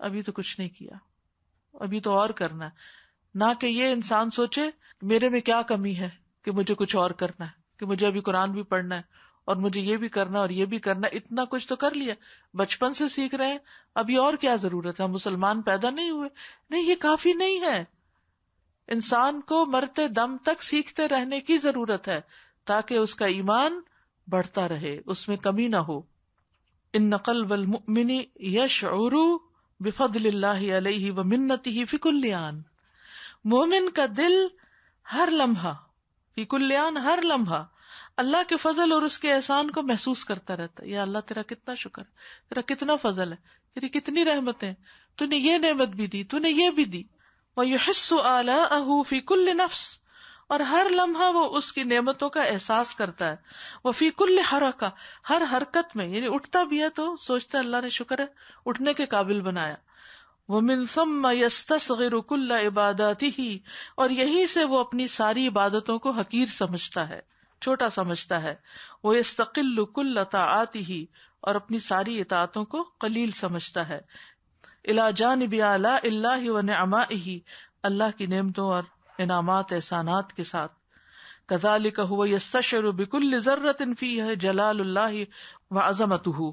ابھی تو کچھ نہیں کیا، ابھی تو اور کرنا ہے. نہ کہ یہ انسان سوچے میرے میں کیا کمی ہے کہ مجھے کچھ اور کرنا ہے، کہ مجھے ابھی قرآن بھی پڑھنا ہے اور مجھے یہ بھی کرنا اور یہ بھی کرنا. اتنا کچھ تو کر لیا، بچپن سے سیکھ رہے ہیں، ابھی اور کیا ضرورت ہے؟ ہم مسلمان پیدا نہیں ہوئے؟ نہیں، یہ کافی نہیں ہے. انسان کو مرتے دم تک سیکھتے رہنے کی ضرورت ہے تاکہ اس کا ایمان بڑھتا رہے، اس میں کمی نہ ہو. ان قلب المؤمن یشعر بفضل اللہ علیہ ومنتہ فی کل آن، مومن کا دل ہر لمحہ، فی کل آن ہر لمحہ، اللہ کے فضل اور اس کے احسان کو محسوس کرتا رہتا ہے. یا اللہ تیرا کتنا شکر، تیرا کتنا فضل ہے، تیری کتنی رحمتیں، تو نے یہ نعمت بھی دی، تو نے یہ بھی دی. وَيُحِسُّ آلَاءَهُ فِي كُلِّ نَفْسٍ، اور ہر لمحہ وہ اس کی نعمتوں کا احساس کرتا ہے. وَفِي كُلِّ حَرَكَةٍ، ہر حرکت میں، یعنی اٹھتا بھی ہے تو سوچتا ہے اللہ نے شکر ہے اٹھنے کے قابل بنایا. وَمِن ثُمَّ يَسْتَصْغِرُ كُلَّ عِبَادَاتِهِ، اور یہیں سے وہ اپنی ساری عبادتوں کو حقیر سمجھتا ہے، چھوٹا سمجھتا ہے. وَيَسْتَقِلُّ كُلَّ طَاعَاتِهِ، اور اپنی ساری اطاعتوں کو قلیل سمجھتا ہے. الی جانب آلاء اللہ ونعمائہ، اللہ کی نعمتوں اور انعامات احسانات کے ساتھ. کذالک هو یستشعر بکل ذرۃ فیہ جلال اللہ وعظمتہ،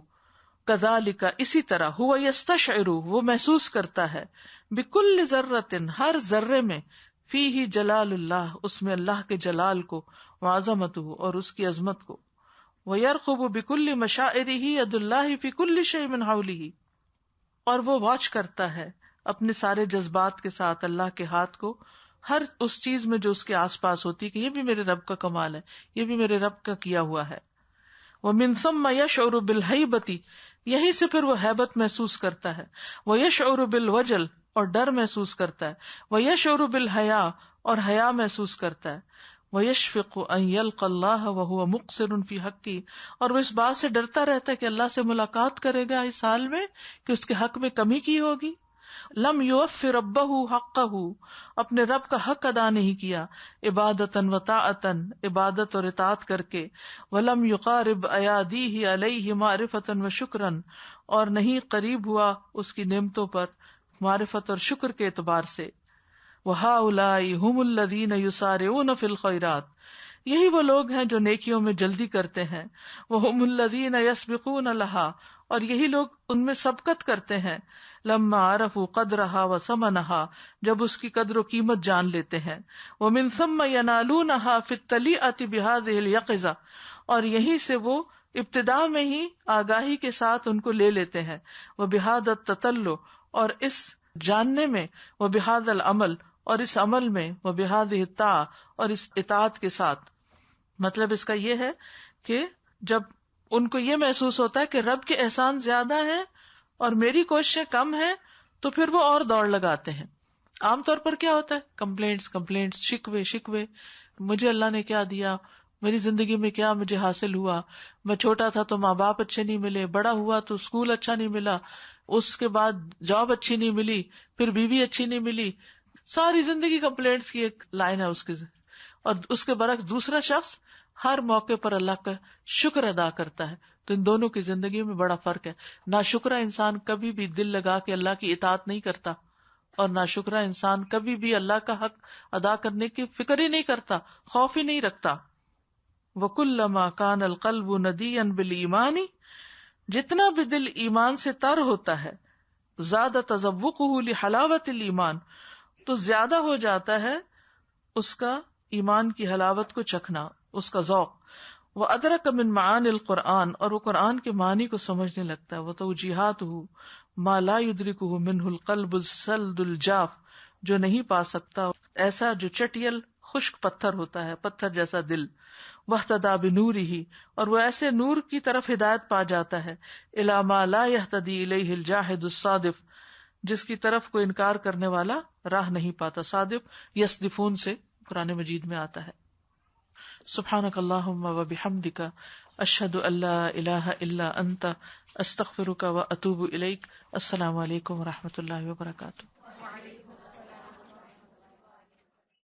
کذالک اسی طرح، هو یستشعر وہ محسوس کرتا ہے، بکل ذرۃ ہر ذرے میں، فیہ جلال اللہ اس میں اللہ کے جلال کو، وعظمتہ اور اس کی عظمت کو. ویرقب بکل مشاعرہ ید اللہ فی کل شیء من حولہ، اور وہ واچ کرتا ہے اپنے سارے جذبات کے ساتھ اللہ کے ہاتھ کو ہر اس چیز میں جو اس کے آس پاس ہوتی کہ یہ بھی میرے رب کا کمال ہے، یہ بھی میرے رب کا کیا ہوا ہے. وَمِن ثُمَّ يَشْعُرُ بِالْهَيْبَةِ، یہی سے پھر وہ ہیبت محسوس کرتا ہے. وَيَشْعُرُ بِالْوَجَلِ، اور ڈر محسوس کرتا ہے. وَيَشْعُرُ بِالْحَيَاءِ، اور حیا محسوس کرتا ہے. وَيَشْفِقُ أَن يَلْقَ اللَّهَ وَهُوَ مُقْصِرٌ فِي حَقِّهِ، اور وہ اس بات سے ڈرتا رہتا ہے کہ اللہ سے ملاقات کرے گا اس حال میں کہ اس کے حق میں کمی کی ہوگی. لم یوفِ ربہ حقہ، اپنے رب کا حق ادا نہیں کیا. عبادتاً و طاعتاً، عبادت اور اطاعت کر کے. ولم یقارب ایادیہ علیہ معرفتاً و شکراً، اور نہیں قریب ہوا اس کی نعمتوں پر معرفت اور شکر کے اعتبار سے. وَهَؤُلَاءِ هُمُ الَّذِينَ يُسَارِعُونَ فِي الْخَيْرَاتِ، یہی وہ لوگ ہیں جو نیکیوں میں جلدی کرتے ہیں. وَهُمُ الَّذِينَ يَسْبِقُونَ لَهَا، اور یہی لوگ ان میں سبقت کرتے ہیں. لما عرفوا قدرها وثمنها، جب اس کی قدر و قیمت جان لیتے ہیں. ومن ثم ينالونها في الطلیعة بهذه اليقظة، اور یہیں سے وہ ابتدا میں ہی آگاہی کے ساتھ ان کو لے لیتے ہیں. وبهذا التطلع، اور اس جاننے میں. وبهذا العمل، اور اس عمل میں. وبهذه الطاعة، اور اس اطاعت کے ساتھ. مطلب اس کا یہ ہے کہ جب ان کو یہ محسوس ہوتا ہے کہ رب کے احسان زیادہ ہیں اور میری کوششیں کم ہیں، تو پھر وہ اور دوڑ لگاتے ہیں. عام طور پر کیا ہوتا ہے؟ کمپلینٹس، شکوے. مجھے اللہ نے کیا دیا، میری زندگی میں کیا مجھے حاصل ہوا، میں چھوٹا تھا تو ماں باپ اچھے نہیں ملے، بڑا ہوا تو اسکول اچھا نہیں ملا، اس کے بعد جاب اچھی نہیں ملی، پھر بیوی اچھی نہیں ملی. ساری زندگی کمپلینٹس کی ایک لائن ہے اس کی. اور اس کے برعکس دوسرا شخص ہر موقع پر اللہ کا شکر ادا کرتا ہے. تو ان دونوں کی زندگی میں بڑا فرق ہے. ناشکرا انسان کبھی بھی دل لگا کے اللہ کی اطاعت نہیں کرتا، اور ناشکرا انسان کبھی بھی اللہ کا حق ادا کرنے کی فکر ہی نہیں کرتا، خوف ہی نہیں رکھتا. وَكُلَّمَا كَانَ الْقَلْبُ نَدِيًّا بِالْإِيمَانِ، جتنا بھی دل ایمان سے تر ہوتا ہے. زاد تذوقہ لحلاوت الایمان، تو زیادہ ہو جاتا ہے اس کا ایمان کی حلاوت کو چکھنا، اس کا ذوق. وَأَدْرَكَ مِن مَعَانِ الْقُرْآنِ، اور وہ قرآن کے معنی کو سمجھنے لگتا ہے. وَتَوْجِيهَاتُهُ مَا لَا يُدْرِكُهُ مِنْهُ الْقَلْبُ السَّلْدُ الْجَافُ، جو نہیں پا سکتا ایسا جو چٹیل خشک پتھر ہوتا ہے، پتھر جیسا دل. وَاهْتَدَى بِنُورِهِ، اور وہ ایسے نور کی طرف ہدایت پا جاتا ہے. إِلَى مَا لَا يَهْتَدِي إِلَيْهِ الْجَاحِدُ الصَّادِفُ، جس کی طرف کوئی انکار کرنے والا راہ نہیں پاتا. صادف یصدفون سے قرآن مجید میں آتا ہے. سبحانک اللہم و بحمدک، اشہد ان لا الہ الا انت، استغفرک و اتوب الیک. السلام علیکم و رحمۃ اللہ وبرکاتہ.